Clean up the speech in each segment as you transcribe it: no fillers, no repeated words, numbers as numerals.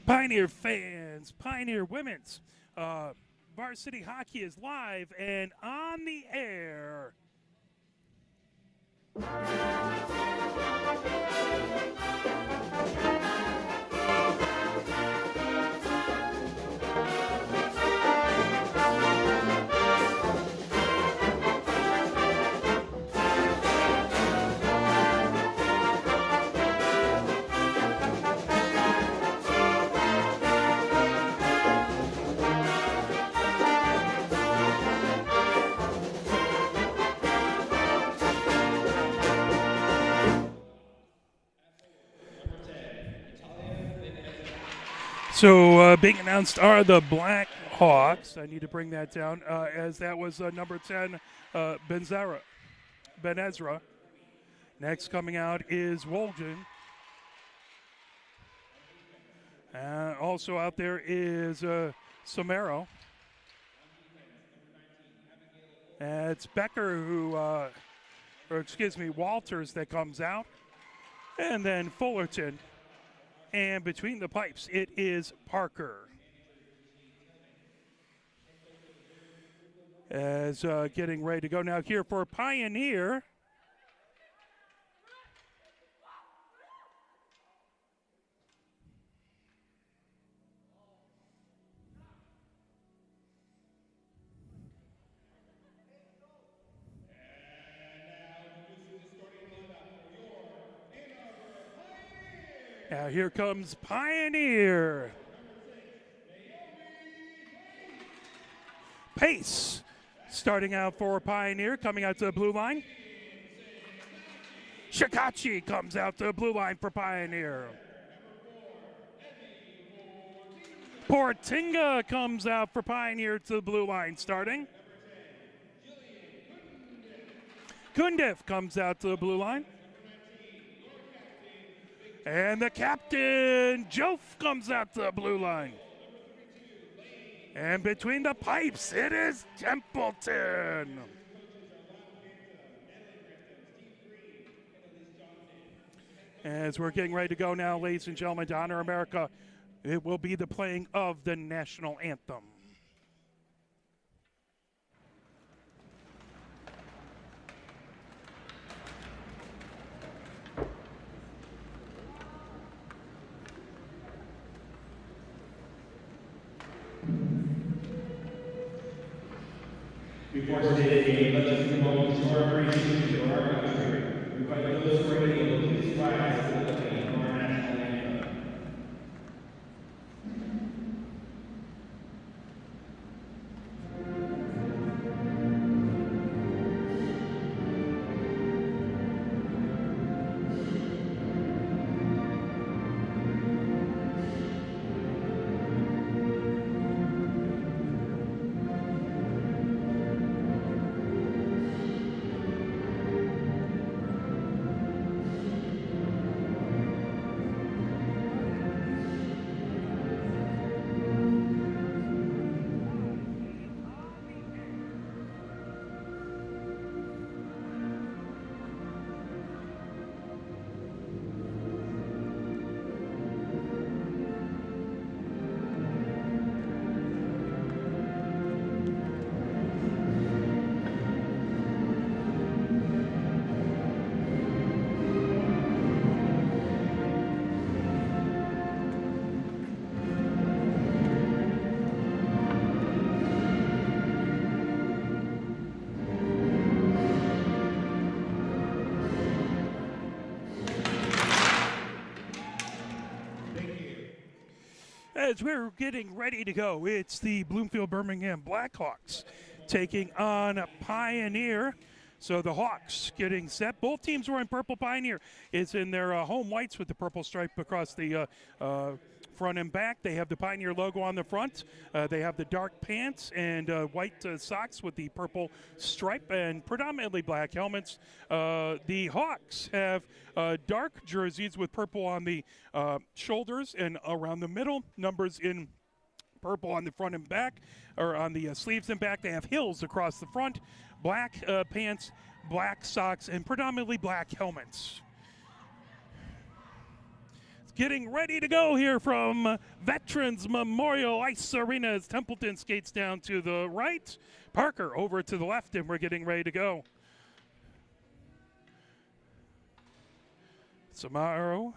Pioneer fans, Pioneer Women's Varsity Hockey is live and on the air. So being announced are the Black Hawks. I need to bring that down as that was number 10, Ben Ezra. Next coming out is Woljan. Also out there is Somero. It's Becker Walters that comes out. And then Fullerton. And between the pipes, it is Parker. As getting ready to go now here for Pioneer. Now here comes Pioneer. Pace starting out for Pioneer, coming out to the blue line. Shikachi comes out to the blue line for Pioneer. Portinga comes out for Pioneer to the blue line starting. Kundiff comes out to the blue line. And the captain, Jof, comes out to the blue line. And between the pipes, it is Templeton. As we're getting ready to go now, ladies and gentlemen, to honor America, it will be the playing of the national anthem. Before today's game, let's just take a moment to show our appreciation for our country. We fight those who are able to these flags to the playing of our national anthem. As we're getting ready to go, it's the Bloomfield Birmingham Blackhawks taking on Pioneer. So the Hawks getting set. Both teams were in purple. Pioneer is in their home whites with the purple stripe across the front and back. They have the Pioneer logo on the front. They have the dark pants and white socks with the purple stripe and predominantly black helmets. The Hawks have dark jerseys with purple on the shoulders and around the middle. Numbers in purple on the front and back, or on the sleeves and back. They have hills across the front, black pants, black socks, and predominantly black helmets. getting ready to go here from Veterans Memorial Ice Arena as Templeton skates down to the right. Parker over to the left, and we're getting ready to go. Samaro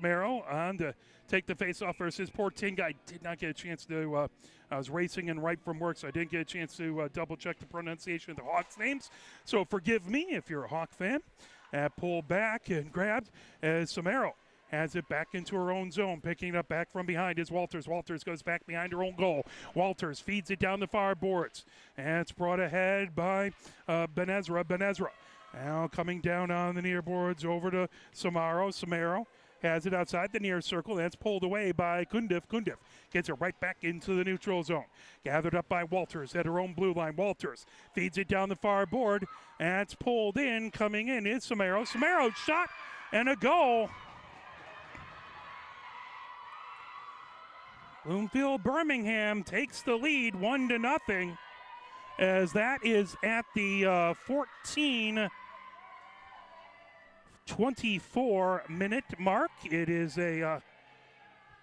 on to take the face-off versus Portinga. I did not get a chance to, I was racing and right from work, so I didn't get a chance to double-check the pronunciation of the Hawks' names. So forgive me if you're a Hawk fan. Pulled back and grabbed as Samaro has it back into her own zone. Picking it up back from behind is Walters. Walters goes back behind her own goal. Walters feeds it down the far boards. And it's brought ahead by Ben-Ezra. Ben-Ezra now coming down on the near boards over to Samaro. Samaro has it outside the near circle. That's pulled away by Kundiv. Kundiv gets it right back into the neutral zone. Gathered up by Walters at her own blue line. Walters feeds it down the far board. And it's pulled in. Coming in is Samaro. Samaro's shot and a goal. Bloomfield Birmingham takes the lead 1-0 as that is at the 14-24 mark. It is a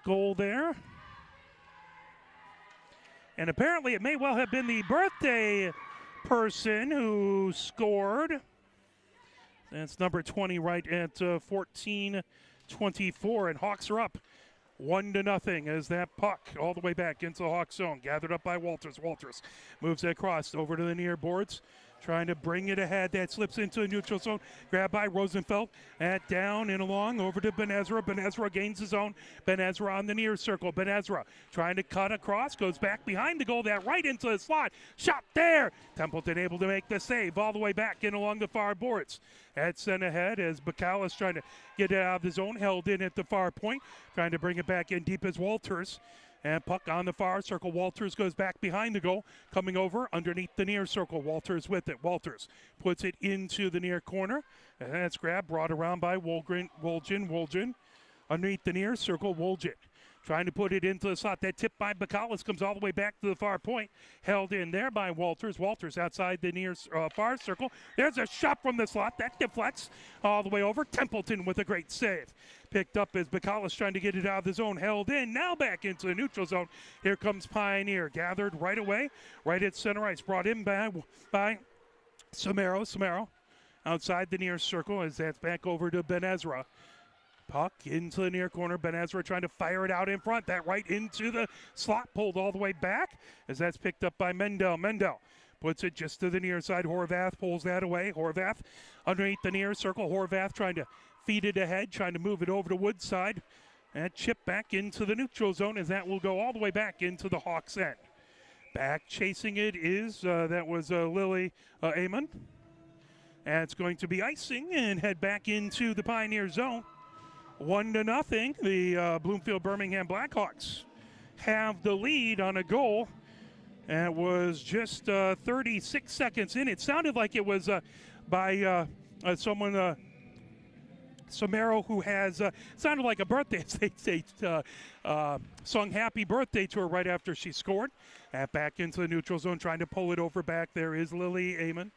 goal there. And apparently it may well have been the birthday person who scored. That's number 20 right at 14-24, and Hawks are up 1-0 as that puck all the way back into the Hawks zone. Gathered up by Walters. Walters moves it across over to the near boards. Trying to bring it ahead. That slips into the neutral zone. Grabbed by Rosenfeld. At down and along over to Ben-Ezra. Ben-Ezra gains his own. Ben-Ezra on the near circle. Ben-Ezra trying to cut across. Goes back behind the goal. That right into the slot. Shot there. Templeton able to make the save all the way back and along the far boards. At sent ahead as Bacalus trying to get it out of the zone. Held in at the far point. Trying to bring it back in deep as Walters. And puck on the far circle. Walters goes back behind the goal. Coming over underneath the near circle. Walters with it. Walters puts it into the near corner. And that's grabbed, brought around by Wolgin. Underneath the near circle, Wolgin trying to put it into the slot. That tip by Bacalus comes all the way back to the far point. Held in there by Walters. Walters outside the near far circle. There's a shot from the slot. That deflects all the way over. Templeton with a great save. Picked up as Bacalus trying to get it out of the zone. Held in. Now back into the neutral zone. Here comes Pioneer. Gathered right away. Right at center ice. Brought in by Samaro. Samaro outside the near circle as that's back over to Ben-Ezra. Puck into the near corner. Ben-Ezra trying to fire it out in front. That right into the slot. Pulled all the way back as that's picked up by Mendel. Mendel puts it just to the near side. Horvath pulls that away. Horvath underneath the near circle. Horvath trying to feed it ahead. Trying to move it over to Woodside. And chip back into the neutral zone as that will go all the way back into the Hawks' end. Back chasing it is, that was Lily Amon. And it's going to be icing and head back into the Pioneer zone. 1-0. The Bloomfield Birmingham Blackhawks have the lead on a goal. And it was just 36 seconds in. It sounded like it was by someone, Samaro, who has, sounded like a birthday. They sung happy birthday to her right after she scored. Back into the neutral zone, trying to pull it over back. There is Lily Amon.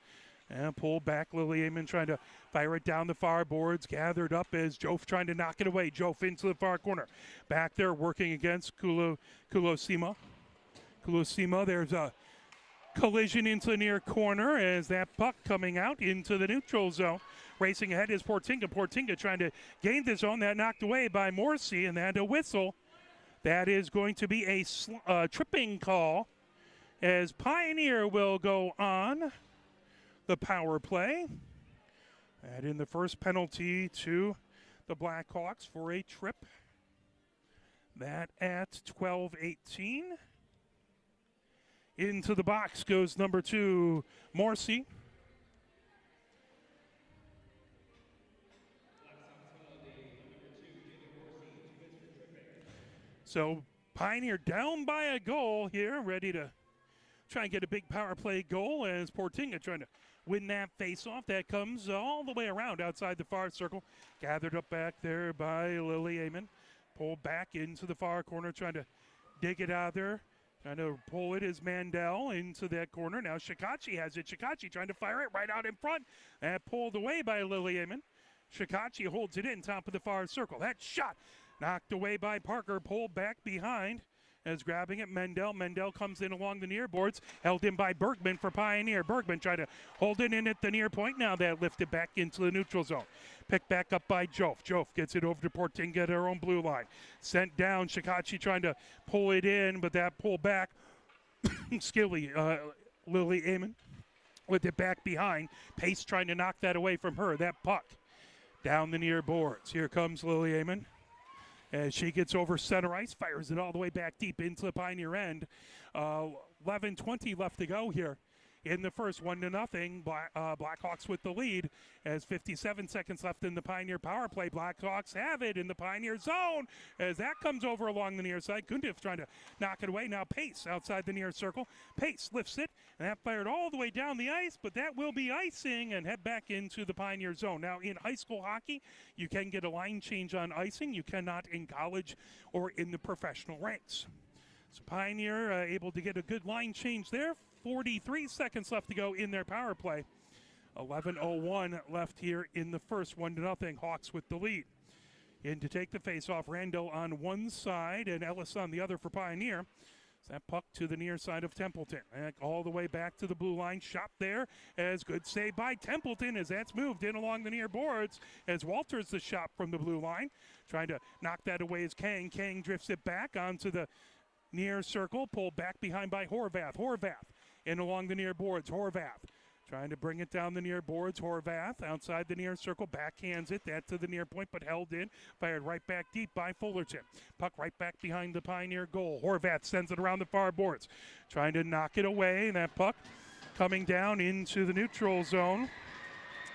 And pulled back, Lily Amon trying to fire it down the far boards. Gathered up as Jof trying to knock it away. Jof into the far corner. Back there working against Kulosima. Kulosima, there's a collision into the near corner as that puck coming out into the neutral zone. Racing ahead is Portinga. Portinga trying to gain the zone. That knocked away by Morrissey, and that a whistle. That is going to be a tripping call as Pioneer will go on the power play. And in the first penalty to the Blackhawks for a trip. That at 12:18. Into the box goes number 2, Morrissey. So Pioneer down by a goal here, ready to try and get a big power play goal as Portinga trying to win that face-off. That comes all the way around outside the far circle. Gathered up back there by Lily Amon. Pulled back into the far corner, trying to dig it out there. Trying to pull it is Mandel into that corner. Now Shikachi has it. Shikachi trying to fire it right out in front. And pulled away by Lily Amon. Shikachi holds it in top of the far circle. That shot Knocked away by Parker, pulled back behind. As grabbing it, Mendel. Mendel comes in along the near boards, held in by Bergman for Pioneer. Bergman trying to hold it in at the near point. Now that lifted back into the neutral zone. Picked back up by Jof. Jof gets it over to Portinga at her own blue line. Sent down. Shikachi trying to pull it in, but that pull back. Skilly, Lily Amon with it back behind. Pace trying to knock that away from her. That puck down the near boards. Here comes Lily Amon. As she gets over center ice, fires it all the way back deep into the Pioneer end. 11:20 left to go here in the first, 1-0. Blackhawks with the lead as 57 seconds left in the Pioneer power play. Blackhawks have it in the Pioneer zone as that comes over along the near side. Gundif trying to knock it away. Now Pace outside the near circle. Pace lifts it, and that fired all the way down the ice, but that will be icing and head back into the Pioneer zone. Now in high school hockey, you can get a line change on icing. You cannot in college or in the professional ranks. So Pioneer able to get a good line change there. 43 seconds left to go in their power play. 11:01 left here in the first, 1-0. Hawks with the lead. In to take the faceoff, Randall on one side and Ellis on the other for Pioneer. That puck to the near side of Templeton. And all the way back to the blue line. Shot there as good save by Templeton as that's moved in along the near boards as Walters the shot from the blue line. Trying to knock that away as Kang. Kang drifts it back onto the near circle. Pulled back behind by Horvath. Horvath in along the near boards. Horvath trying to bring it down the near boards. Horvath outside the near circle. Backhands it. That to the near point, but held in. Fired right back deep by Fullerton. Puck right back behind the Pioneer goal. Horvath sends it around the far boards. Trying to knock it away. And that puck coming down into the neutral zone.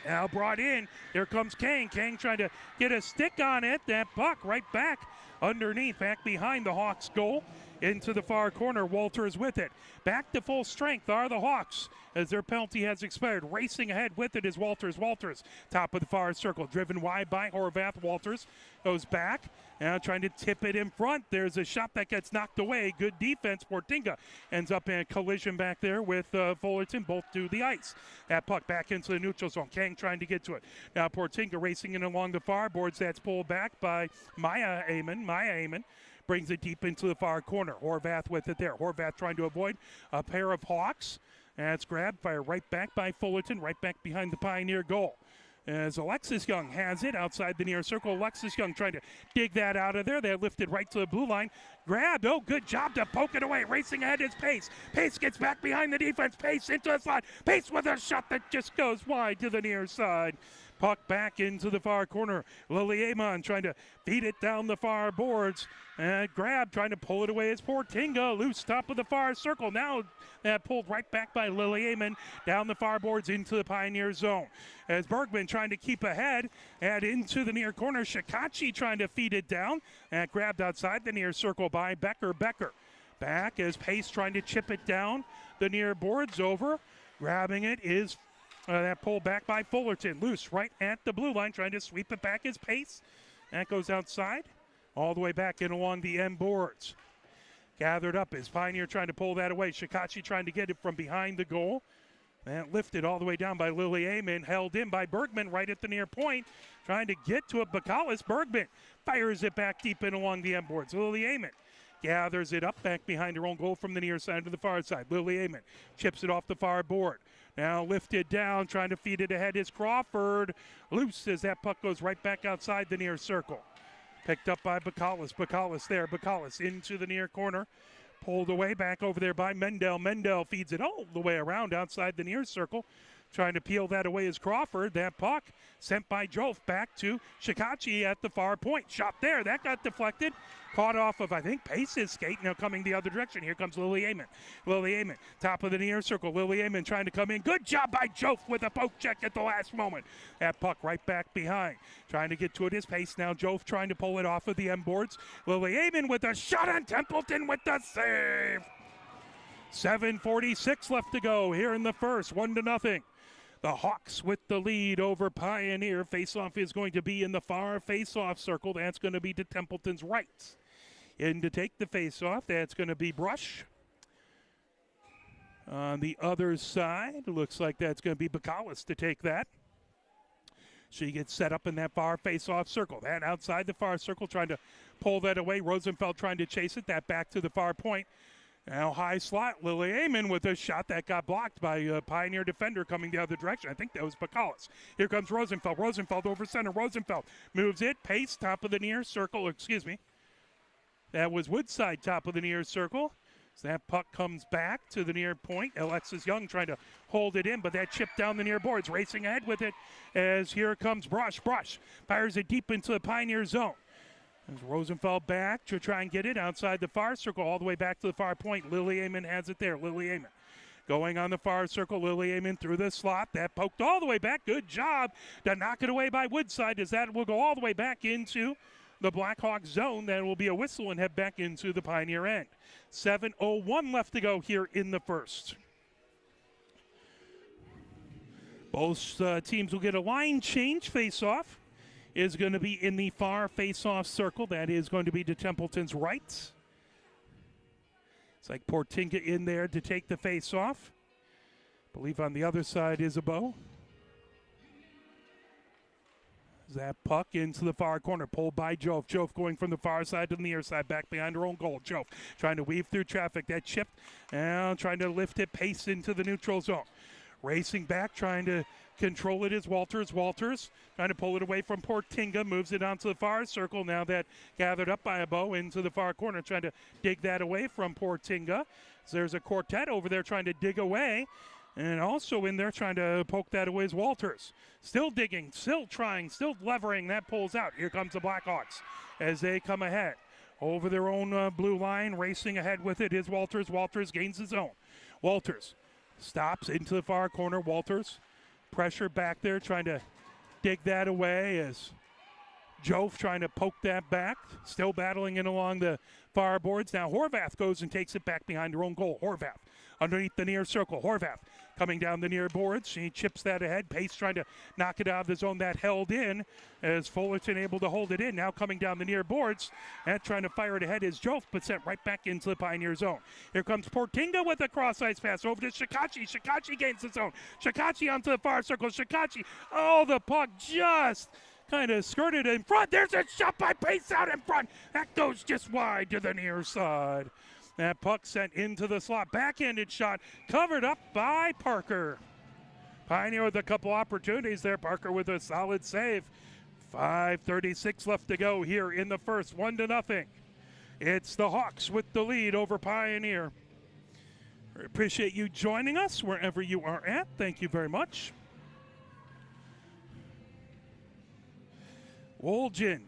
Now brought in. Here comes Kang. Kang trying to get a stick on it. That puck right back underneath, back behind the Hawks goal. Into the far corner. Walters with it. Back to full strength are the Hawks as their penalty has expired. Racing ahead with it is Walters. Walters, top of the far circle. Driven wide by Horvath. Walters goes back. Now trying to tip it in front. There's a shot that gets knocked away. Good defense. Portinga ends up in a collision back there with Fullerton. Both to the ice. That puck back into the neutral zone. Kang trying to get to it. Now Portinga racing in along the far boards. That's pulled back by Maya Amon. Brings it deep into the far corner. Horvath with it there. Horvath trying to avoid a pair of Hawks. That's grabbed, fire right back by Fullerton, right back behind the Pioneer goal. As Alexis Young has it outside the near circle. Alexis Young trying to dig that out of there. They're lifted right to the blue line. Grabbed. Oh, good job to poke it away. Racing ahead is Pace. Pace gets back behind the defense. Pace into the slot. Pace with a shot that just goes wide to the near side. Puck back into the far corner. Lily Amon trying to feed it down the far boards. And grab, trying to pull it away as Portinga. Loose top of the far circle. Now that pulled right back by Lily Amon down the far boards into the Pioneer zone. As Bergman trying to keep ahead and into the near corner. Shikachi trying to feed it down. And grabbed outside the near circle by Becker. Becker back as Pace trying to chip it down. The near boards over. Grabbing it is that pulled back by Fullerton. Loose right at the blue line. Trying to sweep it back as Pace. That goes outside. All the way back in along the end boards. Gathered up as Pioneer trying to pull that away. Shikachi trying to get it from behind the goal. And lifted all the way down by Lily Amon. Held in by Bergman right at the near point. Trying to get to it. Bacallis. Bergman fires it back deep in along the end boards. Lily Amon gathers it up back behind her own goal from the near side to the far side. Lily Amon chips it off the far board. Now lifted down. Trying to feed it ahead is Crawford. Loose as that puck goes right back outside the near circle. Picked up by Bacallis. Bacallis there. Bacallis into the near corner. Pulled away back over there by Mendel. Mendel feeds it all the way around outside the near circle. Trying to peel that away is Crawford. That puck sent by Jof back to Shikachi at the far point. Shot there. That got deflected. Caught off of, I think, Pace's skate. Now coming the other direction. Here comes Lily Amon. Lily Amon, top of the near circle. Lily Amon trying to come in. Good job by Jof with a poke check at the last moment. That puck right back behind. Trying to get to it is Pace. Now Jof trying to pull it off of the end boards. Lily Amon with a shot on Templeton with the save. 7:46 left to go here in the first. 1-0. The Hawks with the lead over Pioneer. Faceoff is going to be in the far faceoff circle. That's going to be to Templeton's right. In to take the faceoff, that's going to be Brush. On the other side, looks like that's going to be Bacallis to take that. She gets set up in that far face-off circle. That outside the far circle, trying to pull that away. Rosenfeld trying to chase it. That back to the far point. Now high slot, Lily Amon with a shot that got blocked by a Pioneer defender coming the other direction. I think that was Bacallis. Here comes Rosenfeld. Rosenfeld over center. Rosenfeld moves it. Pace, top of the near circle. Excuse me. That was Woodside, top of the near circle. So that puck comes back to the near point. Alexis Young trying to hold it in, but that chip down the near boards. Racing ahead with it as here comes Brush. Brush fires it deep into the Pioneer zone. As Rosenfeld back to try and get it outside the far circle all the way back to the far point. Lily Amon has it there. Lily Amon going on the far circle. Lily Amon through the slot. That poked all the way back. Good job to knock it away by Woodside as that will go all the way back into the Blackhawks zone. That will be a whistle and head back into the Pioneer end. 7:01 left to go here in the first. Both teams will get a line change. Face-off is going to be in the far face-off circle. That is going to be to Templeton's right. It's like Portinga in there to take the face-off. I believe on the other side is Isabeau. That puck into the far corner, pulled by Jove. Jove going from the far side to the near side, back behind her own goal. Jove trying to weave through traffic. That chip, and trying to lift it, pace into the neutral zone. Racing back, trying to control it is Walters. Walters trying to pull it away from Portinga, moves it onto the far circle. Now that gathered up by a bow into the far corner, trying to dig that away from Portinga. So there's a quartet over there trying to dig away. And also in there trying to poke that away is Walters. Still digging, still trying, still levering. That pulls out. Here comes the Blackhawks as they come ahead. Over their own blue line, racing ahead with it is Walters. Walters gains his own. Walters stops into the far corner. Walters, pressure back there, trying to dig that away as Jove trying to poke that back. Still battling in along the far boards. Now Horvath goes and takes it back behind her own goal. Horvath underneath the near circle. Horvath coming down the near boards. She chips that ahead. Pace trying to knock it out of the zone. That held in as Fullerton able to hold it in. Now coming down the near boards and trying to fire it ahead is Jove, but sent right back into the Pioneer zone. Here comes Portinga with a cross-ice pass over to Shikachi. Shikachi gains the zone. Shikachi onto the far circle. Shikachi. Oh, the puck just kind of skirted in front. There's a shot by Pace out in front. That goes just wide to the near side. That puck sent into the slot. Backhanded shot covered up by Parker. Pioneer with a couple opportunities there. Parker with a solid save. 5:36 left to go here in the first. 1-0. It's the Hawks with the lead over Pioneer. I appreciate you joining us wherever you are at. Thank you very much. Wolgin,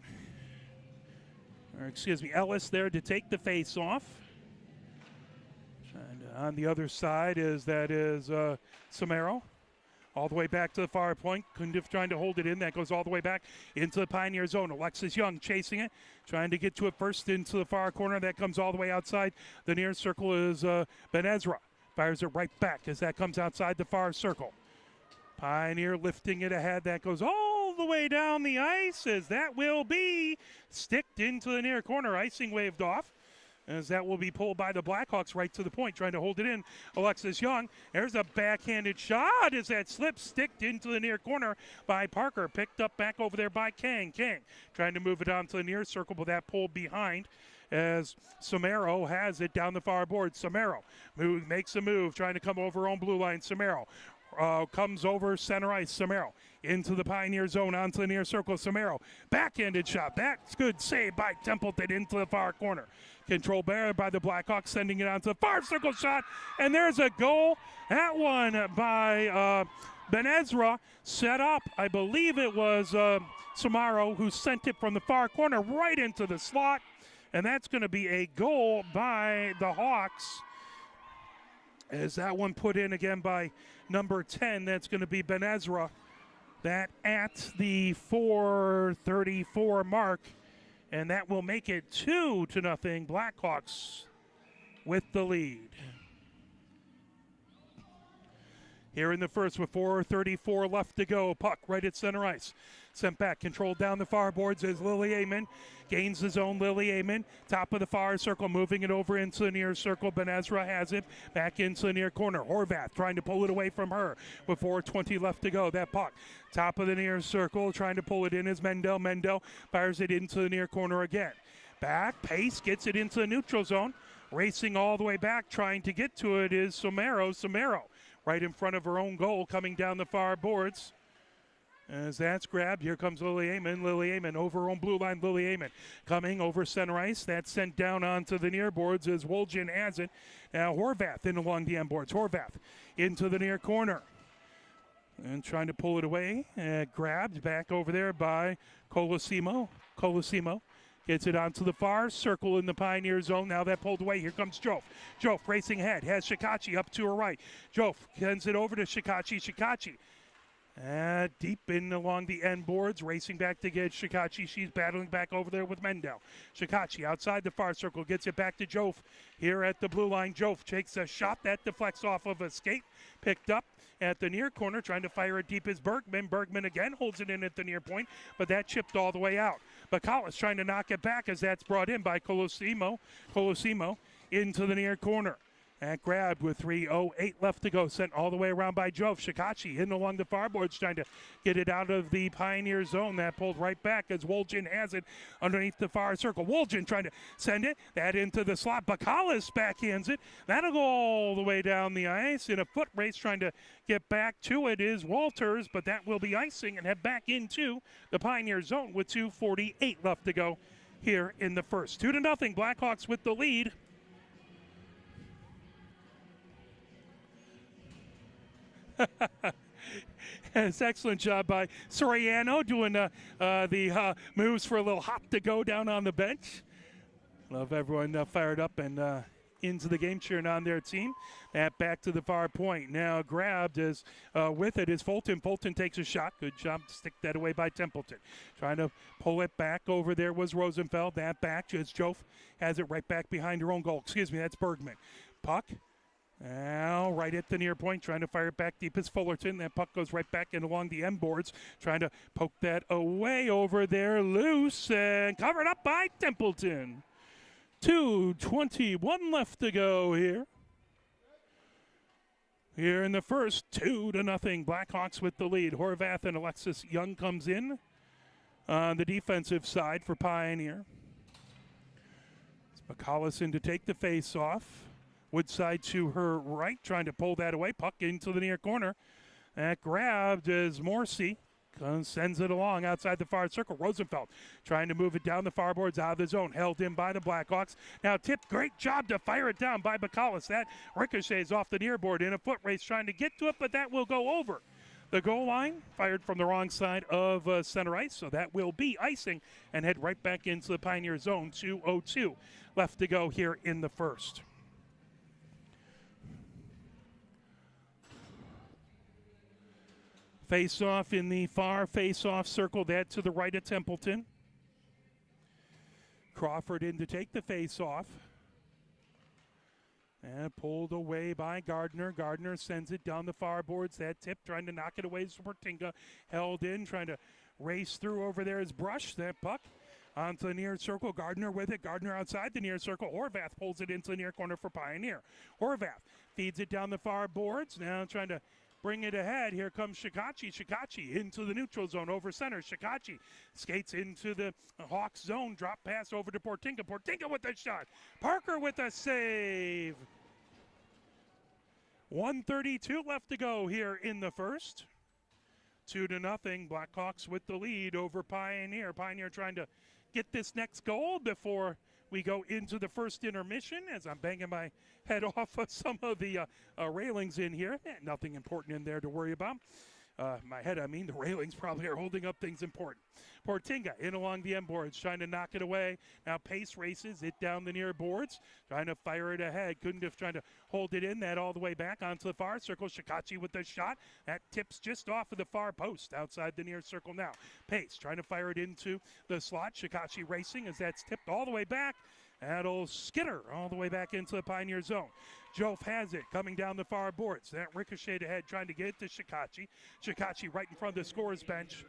or excuse me, Ellis there to take the face off. And on the other side is Samaro. All the way back to the far point. Kundif trying to hold it in. That goes all the way back into the Pioneer zone. Alexis Young chasing it. Trying to get to it first into the far corner. That comes all the way outside. The near circle is Ben Ezra. Fires it right back as that comes outside the far circle. Pioneer lifting it ahead. That goes all the way down the ice as that will be sticked into the near corner. Icing waved off as that will be pulled by the Blackhawks right to the point, trying to hold it in. Alexis Young, there's a backhanded shot as that slips sticked into the near corner by Parker. Picked up back over there by Kang. Kang trying to move it on to the near circle, but that pulled behind as Samaro has it down the far board. Samaro makes a move, trying to come over on blue line. Samaro comes over center ice. Samaro into the Pioneer zone, onto the near circle. Samaro, backhanded shot. That's good save by Templeton into the far corner. Control bear by the Blackhawks, sending it onto the far circle shot. And there's a goal. That one by Ben Ezra, set up. I believe it was Samaro who sent it from the far corner right into the slot. And that's going to be a goal by the Hawks. As that one put in again by number 10, that's going to be Ben Ezra. That at the 4:34 mark, and that will make it 2-0. Blackhawks with the lead. here in the first with 4:34 left to go. Puck right at center ice. Sent back, controlled down the far boards as Lily Amon gains the zone. Lily Amon, top of the far circle, moving it over into the near circle. Benezra has it back into the near corner. Horvath trying to pull it away from her with 4:20 left to go. That puck, top of the near circle, trying to pull it in is Mendel. Mendel fires it into the near corner again. Back, Pace gets it into the neutral zone. Racing all the way back, trying to get to it is Somero. Somero right in front of her own goal, coming down the far boards. As that's grabbed, here comes Lily Amon. Lily Amon over her own blue line. Lily Amon coming over center ice. That's sent down onto the near boards as Woljan has it. Now Horvath in along the end boards. Horvath into the near corner. And trying to pull it away. Grabbed back over there by Colosimo. Colosimo gets it onto the far circle in the Pioneer zone. Now that pulled away. Here comes Jof. Jof racing ahead. Has Shikachi up to her right. Jof sends it over to Shikachi. Shikachi deep in along the end boards. Racing back to get Shikachi. She's battling back over there with Mendel. Shikachi outside the far circle. Gets it back to Jof here at the blue line. Jof takes a shot. That deflects off of a skate. Picked up at the near corner. Trying to fire it deep is Bergman. Bergman again holds it in at the near point. But that chipped all the way out. Bacallis trying to knock it back as that's brought in by Colosimo. Colosimo into the near corner. And grabbed with 3:08 left to go. Sent all the way around by Jove. Shikachi hitting along the far boards trying to get it out of the Pioneer zone. That pulled right back as Woljan has it underneath the far circle. Woljan trying to send it. That into the slot. Bacallis backhands it. That'll go all the way down the ice. In a foot race trying to get back to it is Walters, but that will be icing and head back into the Pioneer zone with 2:48 left to go here in the first. 2-0. Blackhawks with the lead. It's excellent job by Soriano doing the moves for a little hop to go down on the bench. Love everyone fired up and into the game cheering on their team. That back to the far point. Now grabbed is with it is Fulton. Fulton takes a shot. Good job to stick that away by Templeton. Trying to pull it back over there was Rosenfeld. That back as Jof has it right back behind her own goal. Excuse me, that's Bergman. Puck. Now, right at the near point, trying to fire it back deep is Fullerton. That puck goes right back and along the end boards, trying to poke that away over there, loose, and covered up by Templeton. 2:21 left to go here. Here in the first, 2-0. Blackhawks with the lead. Horvath and Alexis Young comes in on the defensive side for Pioneer. It's McCollis in to take the face off. Woodside to her right, trying to pull that away. Puck into the near corner. That grabbed is Morrissey. Sends it along outside the far circle. Rosenfeld trying to move it down the far boards out of the zone. Held in by the Blackhawks. Now tipped. Great job to fire it down by Bacallis. That ricochets off the near board in a foot race trying to get to it, but that will go over the goal line. Fired from the wrong side of center ice, so that will be icing and head right back into the Pioneer zone. 2:02 left to go here in the first. Face-off in the far face-off circle, that to the right of Templeton. Crawford in to take the face-off. And pulled away by Gardner. Gardner sends it down the far boards. That tip trying to knock it away. Sportinga held in, trying to race through over there is Brush. That puck onto the near circle. Gardner with it. Gardner outside the near circle. Horvath pulls it into the near corner for Pioneer. Horvath feeds it down the far boards. Now trying to bring it ahead. Here comes Shikachi. Shikachi into the neutral zone over center. Shikachi skates into the Hawks zone. Drop pass over to Portinga. Portinga with the shot. Parker with a save. 1:32 left to go here in the first. 2-0. Blackhawks with the lead over Pioneer. Pioneer trying to get this next goal before we go into the first intermission as I'm banging my head off of some of the railings in here. Nothing important in there to worry about. My head, I mean, the railings probably are holding up things important. Portinga in along the end boards, trying to knock it away. Now Pace races it down the near boards, trying to fire it ahead. Couldn't have trying to hold it in. That all the way back onto the far circle. Shikachi with the shot. That tips just off of the far post outside the near circle now. Pace trying to fire it into the slot. Shikachi racing as that's tipped all the way back. That'll skitter all the way back into the Pioneer zone. Jove has it coming down the far boards. That ricocheted ahead trying to get it to Shikachi. Shikachi right in front of the scorer's bench.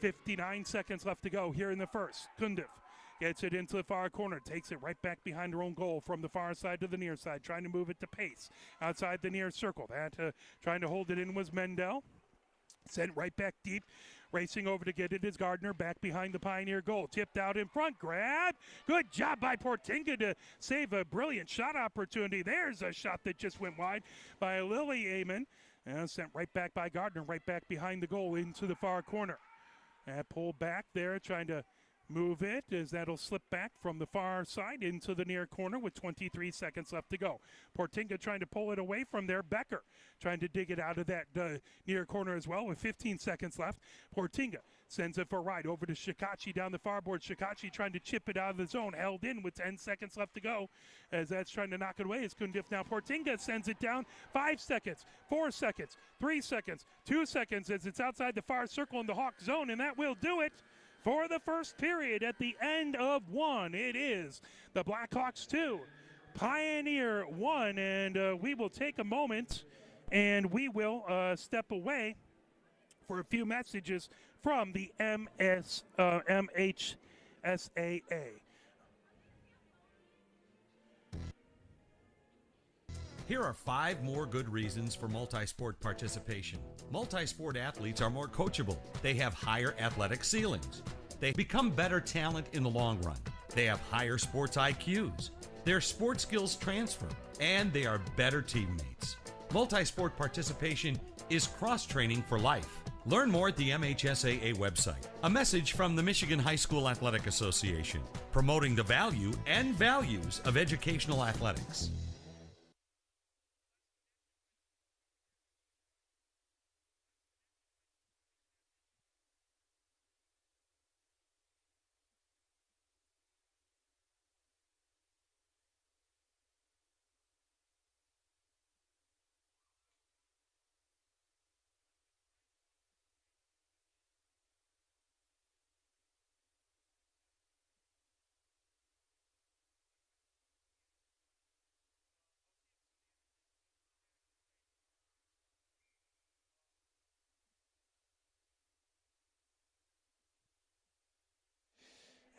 59 seconds left to go here in the first. Kundiv gets it into the far corner, takes it right back behind her own goal from the far side to the near side, trying to move it to Pace outside the near circle. That trying to hold it in was Mendel. Sent right back deep. Racing over to get it is Gardner back behind the Pioneer goal. Tipped out in front. Grab. Good job by Portinga to save a brilliant shot opportunity. There's a shot that just went wide by Lily Amon. And sent right back by Gardner, right back behind the goal into the far corner. And pull back there, trying to move it as that'll slip back from the far side into the near corner with 23 seconds left to go. Portinga trying to pull it away from there. Becker trying to dig it out of that near corner as well with 15 seconds left. Portinga sends it for a ride over to Shikachi down the far board. Shikachi trying to chip it out of the zone, held in with 10 seconds left to go as that's trying to knock it away. It's Kundiff now. Portinga sends it down. 5 seconds, 4 seconds, 3 seconds, 2 seconds as it's outside the far circle in the Hawk zone, and that will do it for the first period. At the end of one, it is the Blackhawks 2, Pioneer 1, and we will take a moment and we will step away for a few messages from the MHSAA. Here are 5 more good reasons for multi-sport participation. Multi-sport athletes are more coachable. They have higher athletic ceilings. They become better talent in the long run. They have higher sports IQs. Their sport skills transfer, and they are better teammates. Multi-sport participation is cross-training for life. Learn more at the MHSAA website. A message from the Michigan High School Athletic Association, promoting the value and values of educational athletics.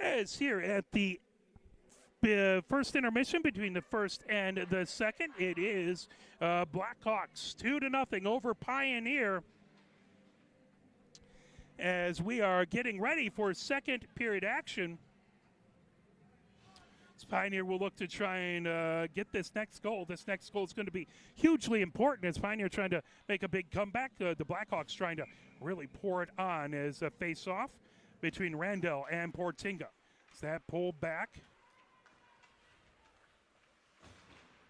As here at the first intermission between the first and the second, it is Blackhawks 2-0 over Pioneer. As we are getting ready for second period action, Pioneer will look to try and get this next goal. This next goal is going to be hugely important as Pioneer trying to make a big comeback. The Blackhawks trying to really pour it on as a face-off between Randall and Portinga. So that pull back.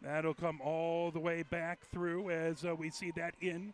That'll come all the way back through as we see that in.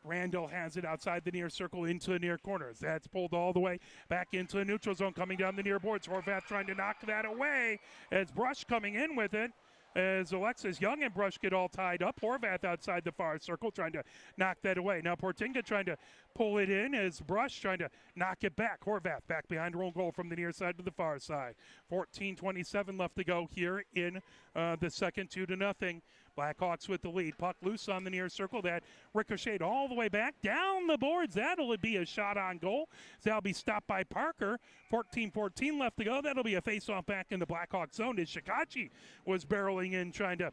Randall has it outside the near circle into the near corners. That's pulled all the way back into the neutral zone, coming down the near boards. Horvath trying to knock that away as Brush coming in with it. As Alexis Young and Brush get all tied up. Horvath outside the far circle trying to knock that away. Now Portinga trying to pull it in as Brush trying to knock it back. Horvath back behind her own goal from the near side to the far side. 14:27 left to go here in the second, 2-0. Blackhawks with the lead. Puck loose on the near circle. That ricocheted all the way back down the boards. That'll be a shot on goal. That'll be stopped by Parker. 14:14 left to go. That'll be a face-off back in the Blackhawks zone as Shikachi was barreling in trying to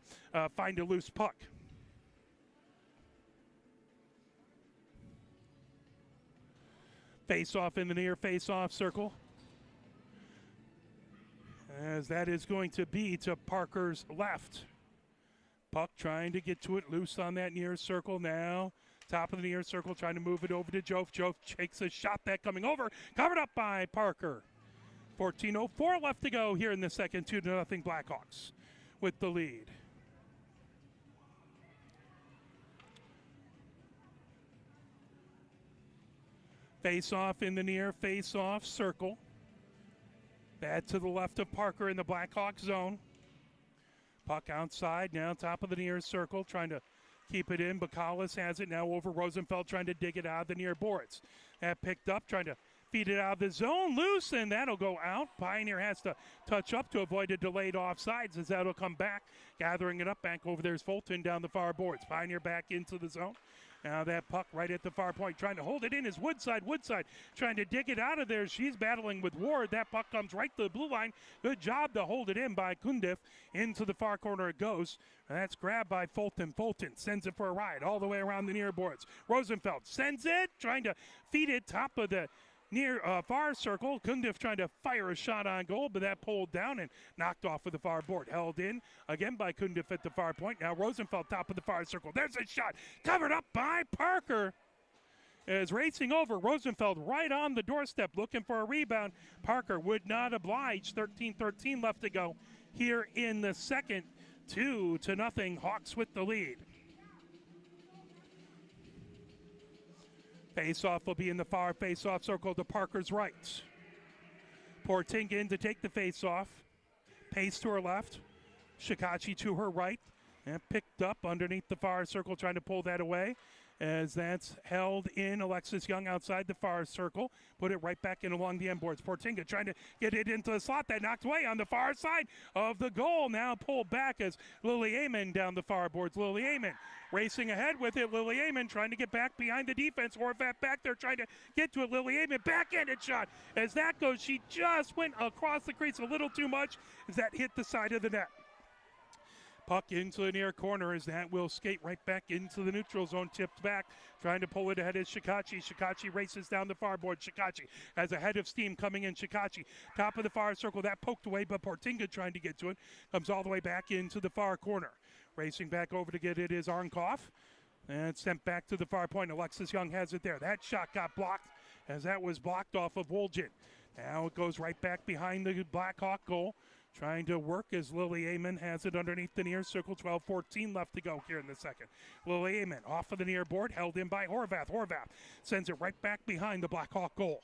find a loose puck. Face-off in the near face-off circle. As that is going to be to Parker's left. Puck trying to get to it, loose on that near circle now. Top of the near circle, trying to move it over to Jove. Jove takes a shot, that coming over, covered up by Parker. 14:04 left to go here in the second, 2-0 Blackhawks with the lead. Face-off in the near face-off circle. Bad to the left of Parker in the Blackhawks zone. Puck outside, now top of the near circle, trying to keep it in. Bacallis has it now over Rosenfeld, trying to dig it out of the near boards. That picked up, trying to feed it out of the zone, loose, and that'll go out. Pioneer has to touch up to avoid a delayed offsides as that'll come back. Gathering it up back over there's Fulton down the far boards. Pioneer back into the zone. Now that puck right at the far point, trying to hold it in is Woodside. Woodside trying to dig it out of there. She's battling with Ward. That puck comes right to the blue line. Good job to hold it in by Kundiff. Into the far corner it goes. And that's grabbed by Fulton. Fulton sends it for a ride all the way around the near boards. Rosenfeld sends it, trying to feed it top of the near far circle. Kundiff trying to fire a shot on goal, but that pulled down and knocked off of the far board. Held in again by Kundiff at the far point. Now Rosenfeld top of the far circle. There's a shot covered up by Parker. Is racing over Rosenfeld right on the doorstep looking for a rebound. Parker would not oblige. 13-13 left to go here in the second. 2-0. Hawks with the lead. Face-off will be in the far face-off circle to Parker's right. Portinga in to take the face-off. Pace to her left. Shikachi to her right. And picked up underneath the far circle, trying to pull that away. As that's held in. Alexis Young outside the far circle. Put it right back in along the end boards. Portinga trying to get it into the slot. That knocked away on the far side of the goal. Now pulled back as Lily Amon down the far boards. Lily Amon racing ahead with it. Lily Amon trying to get back behind the defense. Horvat back there trying to get to it. Lily Amon backhanded shot. As that goes, she just went across the crease a little too much as that hit the side of the net. Puck into the near corner as that will skate right back into the neutral zone. Tipped back, trying to pull it ahead is Shikachi. Shikachi races down the far board. Shikachi has a head of steam coming in. Shikachi, top of the far circle. That poked away, but Portinga trying to get to it. Comes all the way back into the far corner. Racing back over to get it is Arnkoff. And sent back to the far point. Alexis Young has it there. That shot got blocked as that was blocked off of Wolgin. Now it goes right back behind the Blackhawk goal. Trying to work as Lily Amon has it underneath the near circle. 12-14 left to go here in the second. Lily Amon off of the near board, held in by Horvath. Horvath sends it right back behind the Blackhawk goal.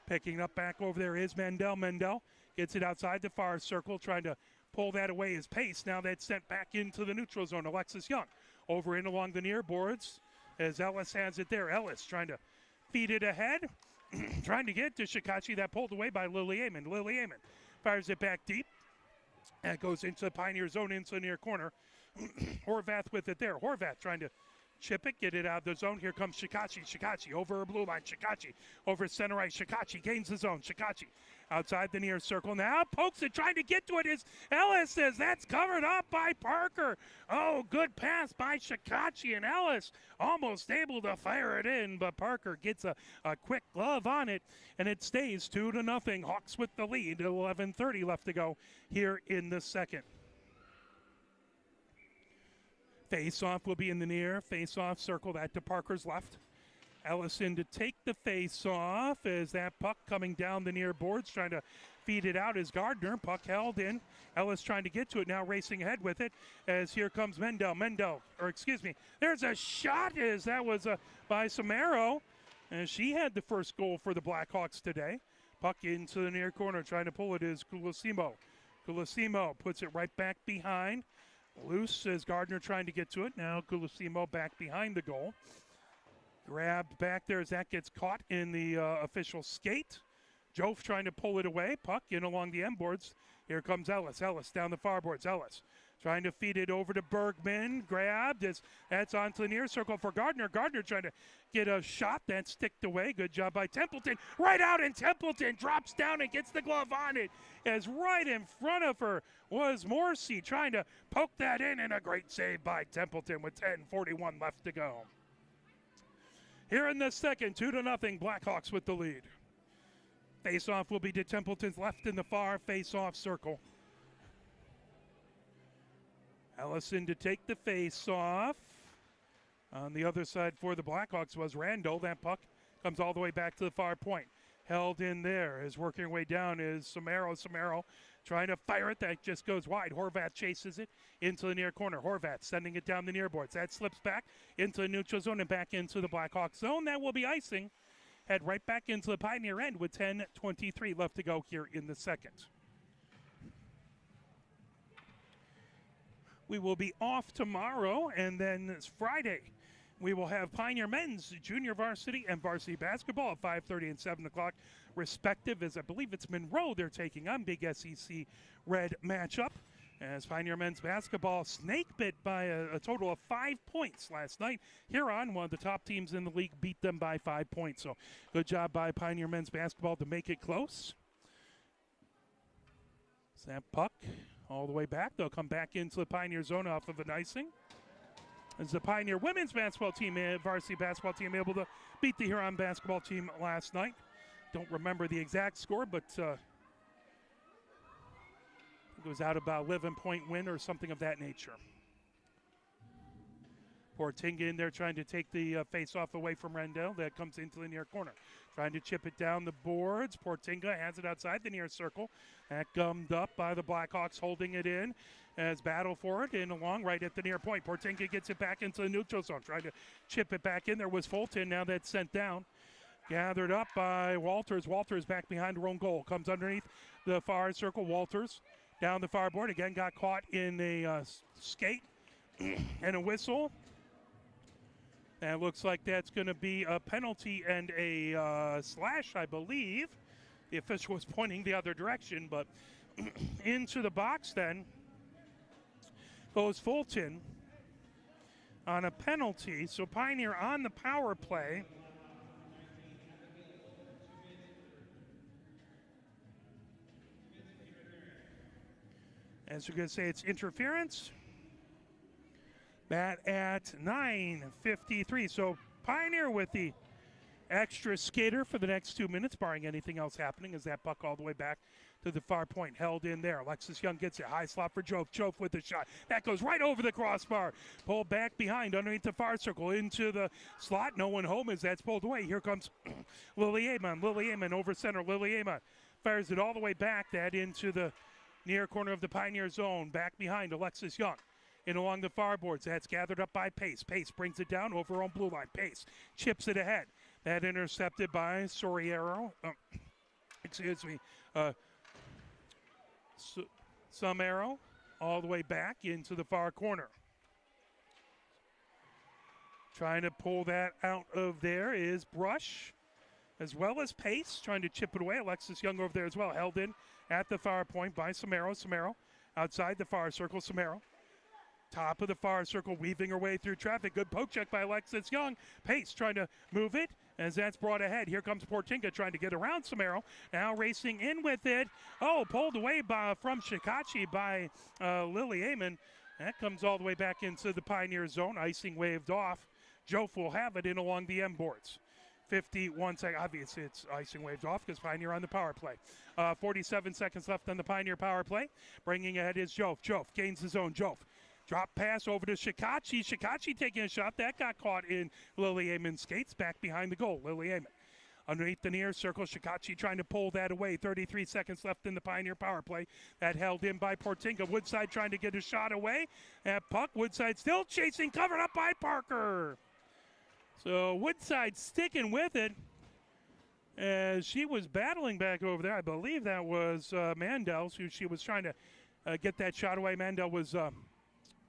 Picking up back over there is Mendel. Mendel gets it outside the far circle, trying to pull that away is Pace. Now that's sent back into the neutral zone. Alexis Young over in along the near boards as Ellis has it there. Ellis trying to feed it ahead, trying to get to Shikachi. That pulled away by Lily Amon. Lily Amon fires it back deep. That goes into the Pioneer zone, into the near corner. Horvath with it there. Horvath trying to chip it, get it out of the zone. Here comes Shikachi. Shikachi over her blue line. Shikachi over center right. Shikachi gains the zone. Shikachi outside the near circle. Now pokes it, trying to get to it is Ellis. As that's covered up by Parker. Oh, good pass by Shikachi, and Ellis almost able to fire it in, but Parker gets a quick glove on it, and it stays 2-0. Hawks with the lead. 11:30 left to go here in the second. Face-off will be in the near face-off circle. That to Parker's left. Ellison to take the face-off as that puck coming down the near boards, trying to feed it out is Gardner. Puck held in. Ellis trying to get to it, now racing ahead with it as here comes Mendel. There's a shot as that was by Samaro. And she had the first goal for the Blackhawks today. Puck into the near corner, trying to pull it is Kulasimo. Kulasimo puts it right back behind. Loose as Gardner trying to get to it. Now Kulasimo back behind the goal. Grabbed back there as that gets caught in the official skate. Jof trying to pull it away. Puck in along the end boards. Here comes Ellis. Ellis down the far boards. Ellis trying to feed it over to Bergman. Grabbed as that's onto the near circle for Gardner. Gardner trying to get a shot. That sticked away. Good job by Templeton. Right out, and Templeton drops down and gets the glove on it. As right in front of her was Morrissey trying to poke that in, and a great save by Templeton with 10:41 left to go. Here in the second, 2-0, Blackhawks with the lead. Face-off will be to Templeton's left in the far face-off circle. Ellison to take the face-off. On the other side for the Blackhawks was Randall. That puck comes all the way back to the far point. Held in there. Is working way down is Samaro. Samaro trying to fire it. That just goes wide. Horvath chases it into the near corner. Horvath sending it down the near boards. That slips back into the neutral zone and back into the Blackhawks zone. That will be icing. Head right back into the Pioneer end with 10:23 left to go here in the second. We will be off tomorrow, and then it's Friday. We will have Pioneer men's junior varsity and varsity basketball at 5:30 and 7 o'clock respective, as I believe it's Monroe they're taking on. Big SEC red matchup. As Pioneer men's basketball snake bit by a total of 5 points last night. Huron, one of the top teams in the league, beat them by 5 points. So good job by Pioneer men's basketball to make it close. Snap puck all the way back. They'll come back into the Pioneer zone off of an icing. As the Pioneer women's basketball team, varsity basketball team, able to beat the Huron basketball team last night. Don't remember the exact score, but it was out about 11-point win or something of that nature. Portinga in there trying to take the face-off away from Rendell. That comes into the near corner. Trying to chip it down the boards. Portinga has it outside the near circle. That gummed up by the Blackhawks, holding it in as battle for it and along right at the near point. Portinga gets it back into the neutral zone. Trying to chip it back in. There was Fulton. Now that's sent down. Gathered up by Walters. Walters back behind her own goal. Comes underneath the far circle. Walters down the far board. Again got caught in a skate and a whistle. And it looks like that's going to be a penalty and a slash, I believe. The official was pointing the other direction, but into the box then goes Fulton on a penalty. So Pioneer on the power play. As we're going to say, it's interference. That at 9:53. So Pioneer with the extra skater for the next 2 minutes, barring anything else happening, as that puck all the way back to the far point, held in there. Alexis Young gets it. High slot for Jove. Jove with the shot. That goes right over the crossbar. Pulled back behind underneath the far circle into the slot. No one home as that's pulled away. Here comes Lily Amon. Lily Amon over center. Lily Amon fires it all the way back. That into the near corner of the Pioneer zone. Back behind Alexis Young. In along the far boards. That's gathered up by Pace. Pace brings it down over on blue line. Pace chips it ahead. That intercepted by Soriero. Sumero all the way back into the far corner. Trying to pull that out of there is Brush, as well as Pace, trying to chip it away. Alexis Young over there as well, held in at the far point by Sumero. Sumero outside the far circle. Sumero top of the far circle, weaving her way through traffic. Good poke check by Alexis Young. Pace trying to move it as that's brought ahead. Here comes Portinga trying to get around Sumero. Now racing in with it. Oh, pulled away from Shikachi by Lily Amon. That comes all the way back into the Pioneer zone. Icing waved off. Jof will have it in along the M boards. 51 seconds. Obviously, it's icing waved off because Pioneer on the power play. 47 seconds left on the Pioneer power play. Bringing ahead is Jof. Jof gains his own. Jof. Drop pass over to Shikachi. Shikachi taking a shot. That got caught in Lily Amon's skates. Back behind the goal. Lily Amon. Underneath the near circle, Shikachi trying to pull that away. 33 seconds left in the Pioneer power play. That held in by Portinga. Woodside trying to get a shot away. That puck, Woodside still chasing, covered up by Parker. So Woodside sticking with it as she was battling back over there. I believe that was Mandel, who she was trying to get that shot away. Mandel was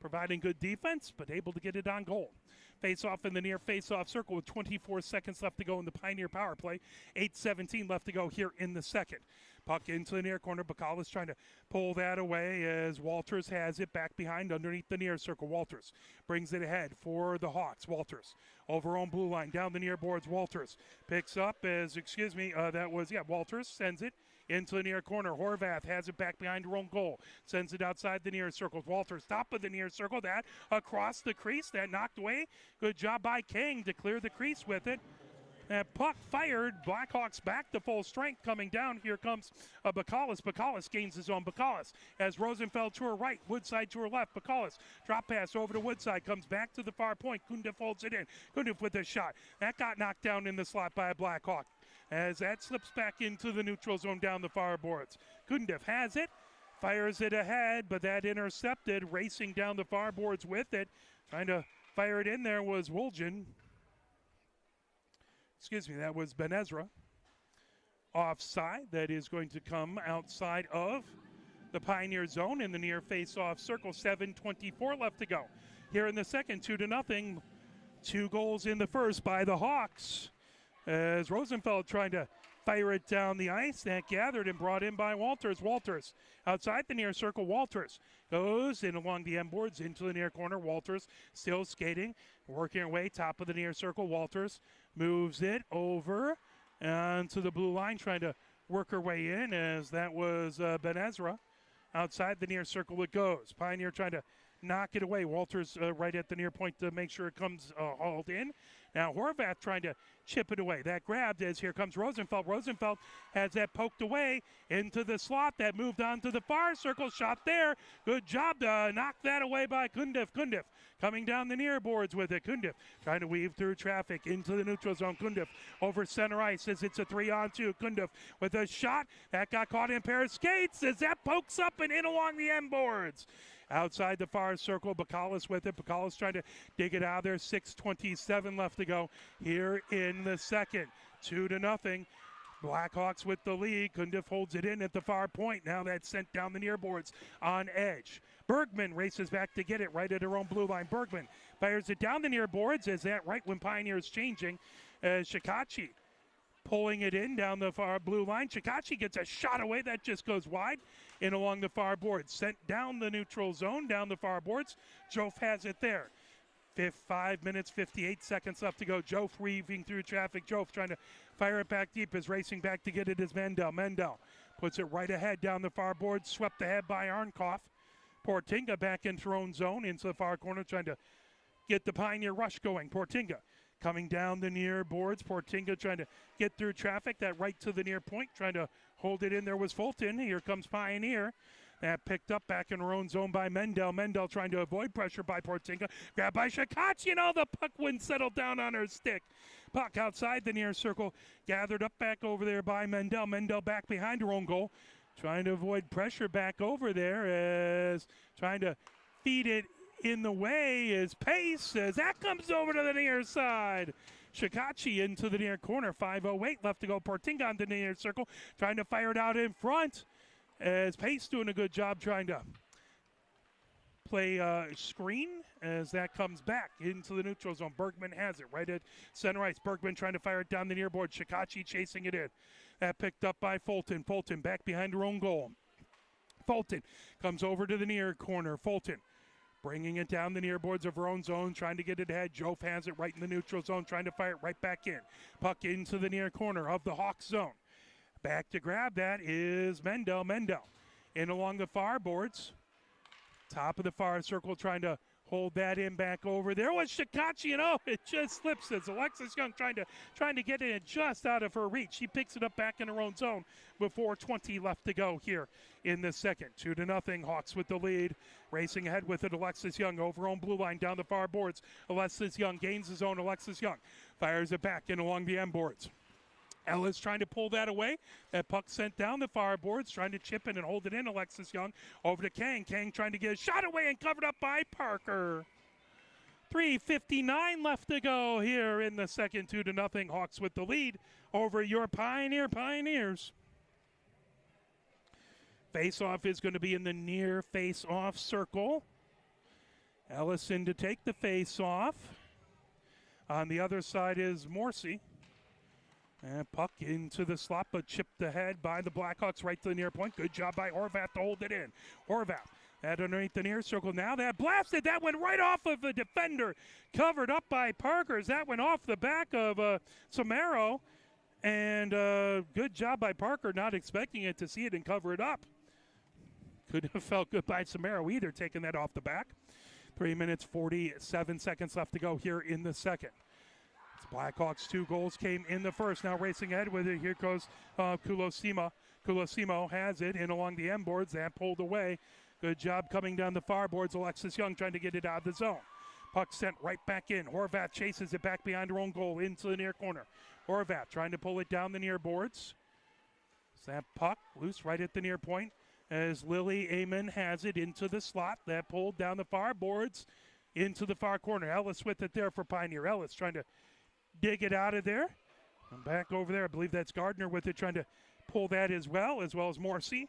providing good defense, but able to get it on goal. Face-off in the near face-off circle with 24 seconds left to go in the Pioneer power play. 8:17 left to go here in the second. Puck into the near corner. Bacala's trying to pull that away as Walters has it back behind underneath the near circle. Walters brings it ahead for the Hawks. Walters over on blue line down the near boards. Walters picks up as, Walters sends it into the near corner. Horvath has it back behind her own goal. Sends it outside the near circle. Walters top of the near circle. That across the crease. That knocked away. Good job by King to clear the crease with it. That puck fired. Blackhawks back to full strength coming down. Here comes Bacalus. Bacalus gains his own. Bacalus as Rosenfeld to her right. Woodside to her left. Bacalus drop pass over to Woodside. Comes back to the far point. Kundiff holds it in. Kundiff with a shot. That got knocked down in the slot by a Blackhawk as that slips back into the neutral zone down the far boards. Kundiff has it. Fires it ahead, but that intercepted. Racing down the far boards with it. Trying to fire it in there was Woolgen. That was Ben Ezra. Offside. That is going to come outside of the Pioneer zone in the near face-off circle. 7:24 left to go. Here in the second, 2-0. 2 goals in the first by the Hawks, as Rosenfeld trying to fire it down the ice. That gathered and brought in by Walters. Walters outside the near circle. Walters goes in along the end boards into the near corner. Walters still skating, working her way top of the near circle. Walters moves it over and to the blue line, trying to work her way in, as that was Ben Ezra. Outside the near circle it goes. Pioneer trying to knock it away. Walters right at the near point to make sure it comes hauled in. Now Horvath trying to chip it away. That grabbed as here comes Rosenfeld. Rosenfeld has that poked away into the slot. That moved on to the far circle. Shot there. Good job to knock that away by Kundiff. Kundiff coming down the near boards with it. Kundiff trying to weave through traffic into the neutral zone. Kundiff over center ice as it's a 3-on-2. Kundiff with a shot. That got caught in pair of skates as that pokes up and in along the end boards. Outside the far circle, Bacalus with it. Bacalus trying to dig it out there. 6:27 left to go here in the second. 2-0. Blackhawks with the lead. Kundiff holds it in at the far point. Now that's sent down the near boards on edge. Bergman races back to get it right at her own blue line. Bergman fires it down the near boards as that right when Pioneer's changing. Shikachi pulling it in down the far blue line. Shikachi gets a shot away. That just goes wide in along the far boards. Sent down the neutral zone, down the far boards. Jof has it there. 5 minutes, 58 seconds left to go. Jof weaving through traffic. Jof trying to fire it back deep. Is racing back to get it is Mendel. Mendel puts it right ahead down the far boards. Swept ahead by Arnkoff. Portinga back into her own zone into the far corner trying to get the Pioneer rush going. Portinga coming down the near boards. Portinga trying to get through traffic. That right to the near point, trying to hold it in. There was Fulton. Here comes Pioneer. That picked up back in her own zone by Mendel. Mendel trying to avoid pressure by Portinga. Grabbed by Shikachi, and all the puck wouldn't settle down on her stick. Puck outside the near circle. Gathered up back over there by Mendel. Mendel back behind her own goal. Trying to avoid pressure back over there as trying to feed it in the way is Pace as that comes over to the near side. Shikachi into the near corner. 5:08 left to go. Portinga on the near circle. Trying to fire it out in front as Pace doing a good job trying to play screen as that comes back into the neutral zone. Bergman has it right at center ice. Bergman trying to fire it down the near board. Shikachi chasing it in. That picked up by Fulton. Fulton back behind her own goal. Fulton comes over to the near corner. Fulton bringing it down the near boards of her own zone, trying to get it ahead. Jof has it right in the neutral zone, trying to fire it right back in. Puck into the near corner of the Hawks zone. Back to grab that is Mendel. Mendel in along the far boards. Top of the far circle trying to hold that in back over. There was Shikachi, and oh, it just slips as Alexis Young trying to get it just out of her reach. She picks it up back in her own zone before 20 left to go here in the second. 2-0. Hawks with the lead. Racing ahead with it, Alexis Young over her own blue line down the far boards. Alexis Young gains his own. Alexis Young fires it back in along the end boards. Ellis trying to pull that away. That puck sent down the far boards, trying to chip it and hold it in. Alexis Young over to Kang. Kang trying to get a shot away and covered up by Parker. 3:59 left to go here in the second. 2-0. Hawks with the lead over your Pioneers. Face-off is going to be in the near face-off circle. Ellison to take the face-off. On the other side is Morrissey. And puck into the slot, but chipped ahead by the Blackhawks right to the near point. Good job by Horvath to hold it in. Horvath, that underneath the near circle. Now that blasted, that went right off of the defender. Covered up by Parkers. That went off the back of Samaro. And good job by Parker, not expecting it to see it and cover it up. Couldn't have felt good by Samaro either, taking that off the back. 3 minutes, 47 seconds left to go here in the second. Blackhawks 2 goals came in the first. Now racing ahead with it. Here goes Kulosimo. Kulosimo has it in along the end boards. That pulled away. Good job coming down the far boards. Alexis Young trying to get it out of the zone. Puck sent right back in. Horvath chases it back behind her own goal into the near corner. Horvath trying to pull it down the near boards. That puck loose right at the near point as Lily Amon has it into the slot. That pulled down the far boards into the far corner. Ellis with it there for Pioneer. Ellis trying to dig it out of there. And back over there, I believe that's Gardner with it, trying to pull that as well as Morrissey.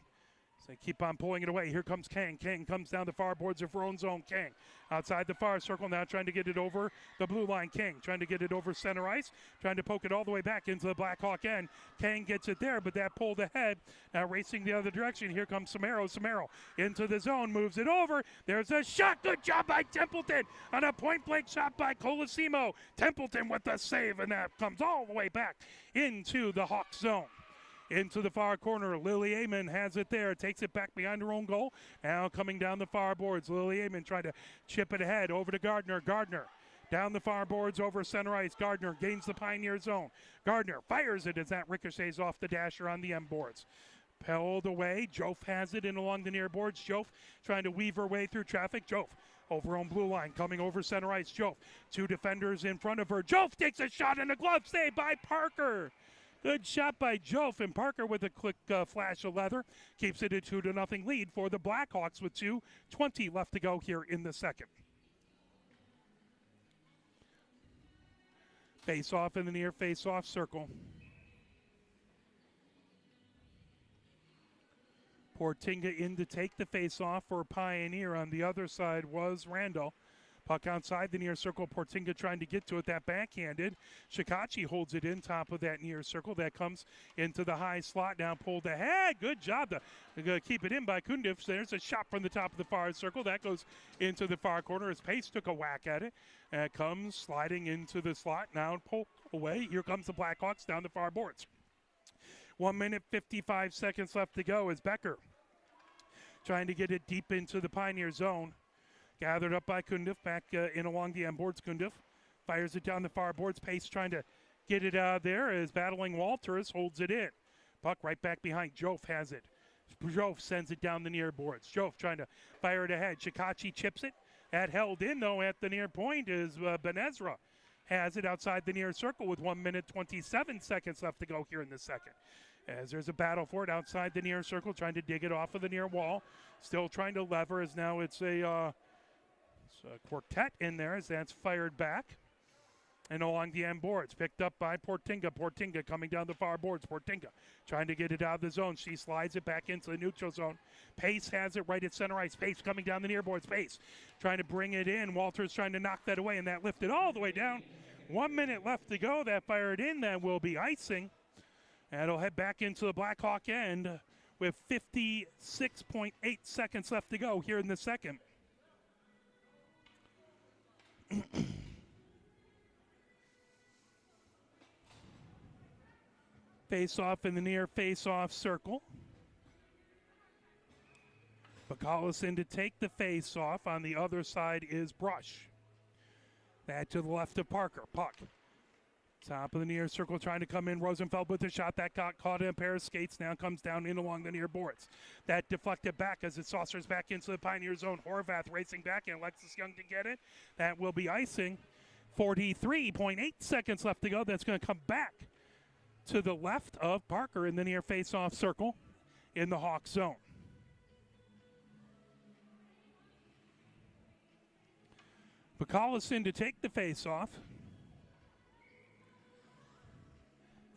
So they keep on pulling it away. Here comes Kang. Kang comes down the far boards of her own zone. Kang outside the far circle now, trying to get it over the blue line. Kang trying to get it over center ice, trying to poke it all the way back into the Blackhawk end. Kang gets it there, but that pulled ahead. Now racing the other direction. Here comes Samaro. Samaro into the zone, moves it over. There's a shot. Good job by Templeton on a point-blank shot by Colosimo. Templeton with the save, and that comes all the way back into the Hawk zone. Into the far corner, Lily Amon has it there, takes it back behind her own goal. Now coming down the far boards, Lily Amon trying to chip it ahead over to Gardner. Gardner down the far boards over center ice. Gardner gains the Pioneer zone. Gardner fires it as that ricochets off the dasher on the M boards. Held away, Jof has it in along the near boards. Jof trying to weave her way through traffic. Jof over on blue line, coming over center ice. Jof, two defenders in front of her. Jof takes a shot and a glove save by Parker. Good shot by Jof, and Parker with a quick flash of leather keeps it a 2-0 lead for the Blackhawks with 2:20 left to go here in the second. Face off in the near face off circle. Portinga in to take the face off for Pioneer. On the other side was Randall. Puck outside the near circle. Portinga trying to get to it. That backhanded. Shikachi holds it in top of that near circle. That comes into the high slot. Now pulled ahead. Good job to keep it in by Kundiv. There's a shot from the top of the far circle. That goes into the far corner as Pace took a whack at it. And comes sliding into the slot. Now pulled away. Here comes the Blackhawks down the far boards. 1 minute, 55 seconds left to go as Becker trying to get it deep into the Pioneer zone. Gathered up by Kundiv, back in along the end boards. Kundiv fires it down the far boards. Pace trying to get it out there as battling Walters holds it in. Puck right back behind. Jof has it. Jof sends it down the near boards. Jof trying to fire it ahead. Shikachi chips it. That held in, though, at the near point is Benezra. Has it outside the near circle with 1 minute, 27 seconds left to go here in the second. As there's a battle for it outside the near circle, trying to dig it off of the near wall. Still trying to lever as now it's a quartet in there as that's fired back. And along the end boards, picked up by Portinga. Portinga coming down the far boards. Portinga trying to get it out of the zone. She slides it back into the neutral zone. Pace has it right at center ice. Pace coming down the near boards. Pace trying to bring it in. Walters trying to knock that away, and that lifted all the way down. 1 minute left to go. That fired in. That will be icing. And it'll head back into the Blackhawk end with 56.8 seconds left to go here in the second. Face-off in the near face-off circle. Bacallison to take the face-off. On the other side is Brush. That to the left of Parker. Puck. Top of the near circle trying to come in. Rosenfeld with the shot. That got caught in a pair of skates. Now comes down in along the near boards. That deflected back as it saucers back into the Pioneer zone. Horvath racing back in. Alexis Young to get it. That will be icing. 43.8 seconds left to go. That's going to come back to the left of Parker in the near face-off circle in the Hawk zone. Bacallison to take the face-off.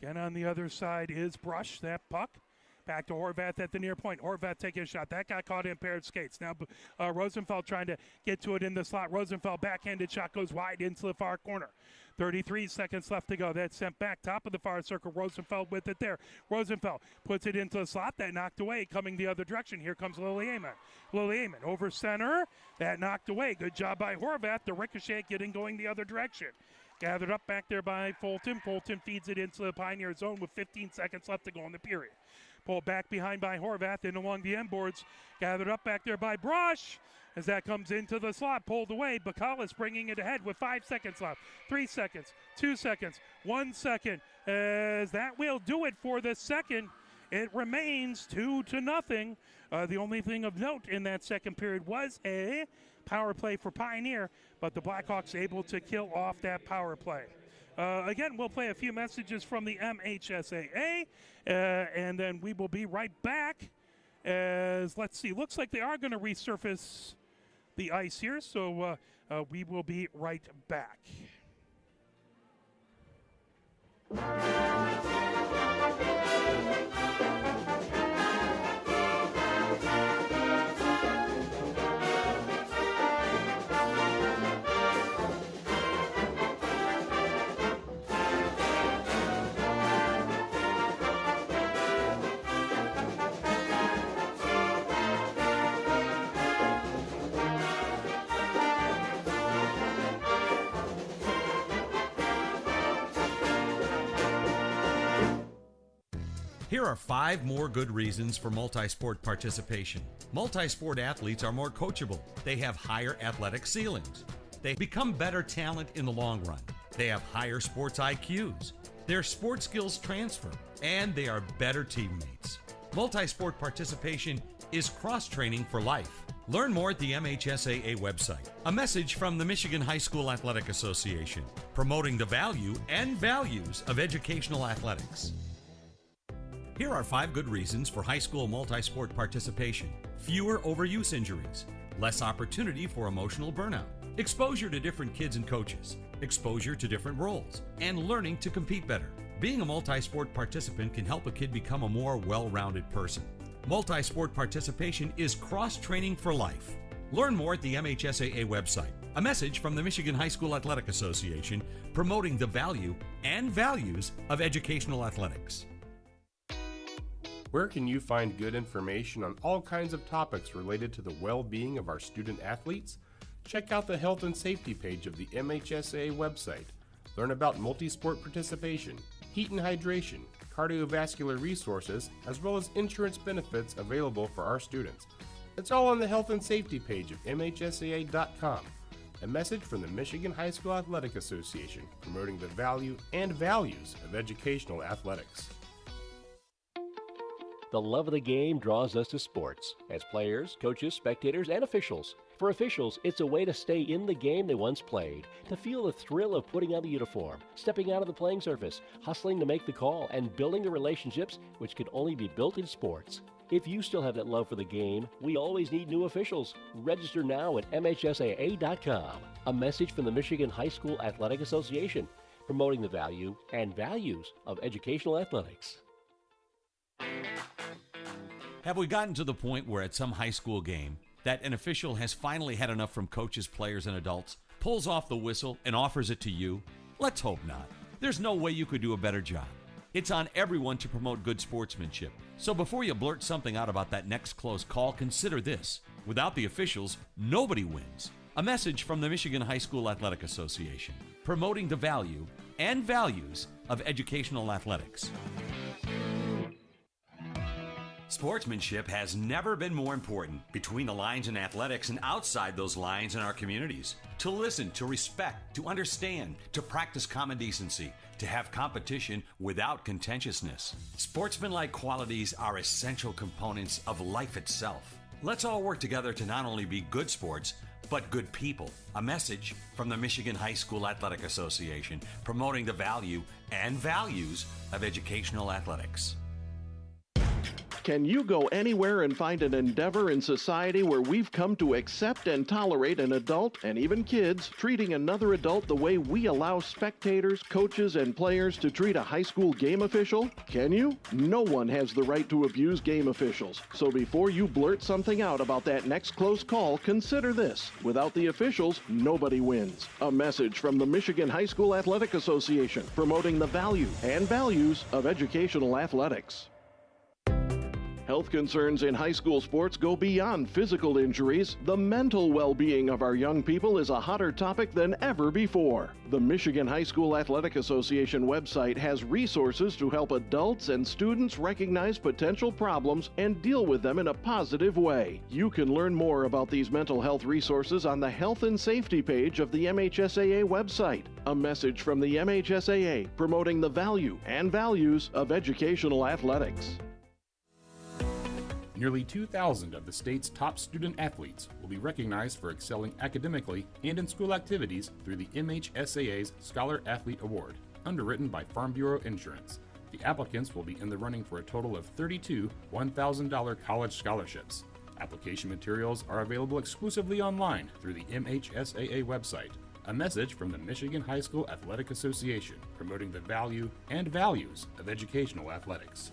Again, on the other side is Brush. That puck back to Horvath at the near point. Horvath taking a shot. That got caught in paired skates. Now Rosenfeld trying to get to it in the slot. Rosenfeld backhanded shot goes wide into the far corner. 33 seconds left to go. That's sent back top of the far circle. Rosenfeld with it there. Rosenfeld puts it into the slot. That knocked away. Coming the other direction. Here comes Lily Amon. Lily Amon over center. That knocked away. Good job by Horvath. The ricochet getting going the other direction. Gathered up back there by Fulton. Fulton feeds it into the Pioneer zone with 15 seconds left to go in the period. Pulled back behind by Horvath and along the end boards. Gathered up back there by Brush as that comes into the slot. Pulled away. Bacallus bringing it ahead with 5 seconds left. 3 seconds. 2 seconds. 1 second. As that will do it for the second. It remains 2-0. The only thing of note in that second period was a power play for Pioneer, but the Blackhawks able to kill off that power play. Again, we'll play a few messages from the MHSAA, and then we will be right back. As let's see, looks like they are going to resurface the ice here, so we will be right back. Here are 5 more good reasons for multi-sport participation. Multi-sport athletes are more coachable. They have higher athletic ceilings. They become better talent in the long run. They have higher sports IQs. Their sport skills transfer, and they are better teammates. Multi-sport participation is cross-training for life. Learn more at the MHSAA website. A message from the Michigan High School Athletic Association, promoting the value and values of educational athletics. Here are 5 good reasons for high school multi-sport participation. Fewer overuse injuries, less opportunity for emotional burnout, exposure to different kids and coaches, exposure to different roles, and learning to compete better. Being a multi-sport participant can help a kid become a more well-rounded person. Multi-sport participation is cross-training for life. Learn more at the MHSAA website. A message from the Michigan High School Athletic Association, promoting the value and values of educational athletics. Where can you find good information on all kinds of topics related to the well-being of our student athletes? Check out the health and safety page of the MHSAA website. Learn about multi-sport participation, heat and hydration, cardiovascular resources, as well as insurance benefits available for our students. It's all on the health and safety page of MHSAA.com. A message from the Michigan High School Athletic Association, promoting the value and values of educational athletics. The love of the game draws us to sports, as players, coaches, spectators, and officials. For officials, it's a way to stay in the game they once played, to feel the thrill of putting on the uniform, stepping out of the playing surface, hustling to make the call, and building the relationships which can only be built in sports. If you still have that love for the game, we always need new officials. Register now at MHSAA.com. A message from the Michigan High School Athletic Association, promoting the value and values of educational athletics. Have we gotten to the point where at some high school game that an official has finally had enough from coaches, players, and adults, pulls off the whistle, and offers it to you? Let's hope not. There's no way you could do a better job. It's on everyone to promote good sportsmanship. So before you blurt something out about that next close call, consider this. Without the officials, nobody wins. A message from the Michigan High School Athletic Association, promoting the value and values of educational athletics. Sportsmanship has never been more important between the lines in athletics and outside those lines in our communities. To listen, to respect, to understand, to practice common decency, to have competition without contentiousness. Sportsmanlike qualities are essential components of life itself. Let's all work together to not only be good sports, but good people. A message from the Michigan High School Athletic Association, promoting the value and values of educational athletics. Can you go anywhere and find an endeavor in society where we've come to accept and tolerate an adult, and even kids, treating another adult the way we allow spectators, coaches, and players to treat a high school game official? Can you? No one has the right to abuse game officials. So before you blurt something out about that next close call, consider this. Without the officials, nobody wins. A message from the Michigan High School Athletic Association, promoting the value and values of educational athletics. Health concerns in high school sports go beyond physical injuries. The mental well-being of our young people is a hotter topic than ever before. The Michigan High School Athletic Association website has resources to help adults and students recognize potential problems and deal with them in a positive way. You can learn more about these mental health resources on the Health and Safety page of the MHSAA website. A message from the MHSAA, promoting the value and values of educational athletics. Nearly 2,000 of the state's top student athletes will be recognized for excelling academically and in school activities through the MHSAA's Scholar Athlete Award, underwritten by Farm Bureau Insurance. The applicants will be in the running for a total of 32 $1,000 college scholarships. Application materials are available exclusively online through the MHSAA website. A message from the Michigan High School Athletic Association, promoting the value and values of educational athletics.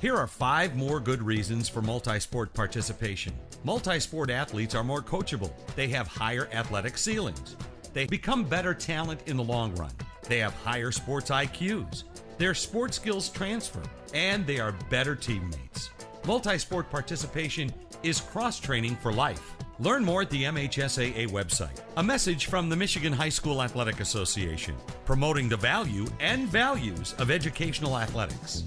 Here are 5 more good reasons for multi-sport participation. Multi-sport athletes are more coachable. They have higher athletic ceilings. They become better talent in the long run. They have higher sports IQs. Their sport skills transfer, and they are better teammates. Multi-sport participation is cross-training for life. Learn more at the MHSAA website. A message from the Michigan High School Athletic Association, promoting the value and values of educational athletics.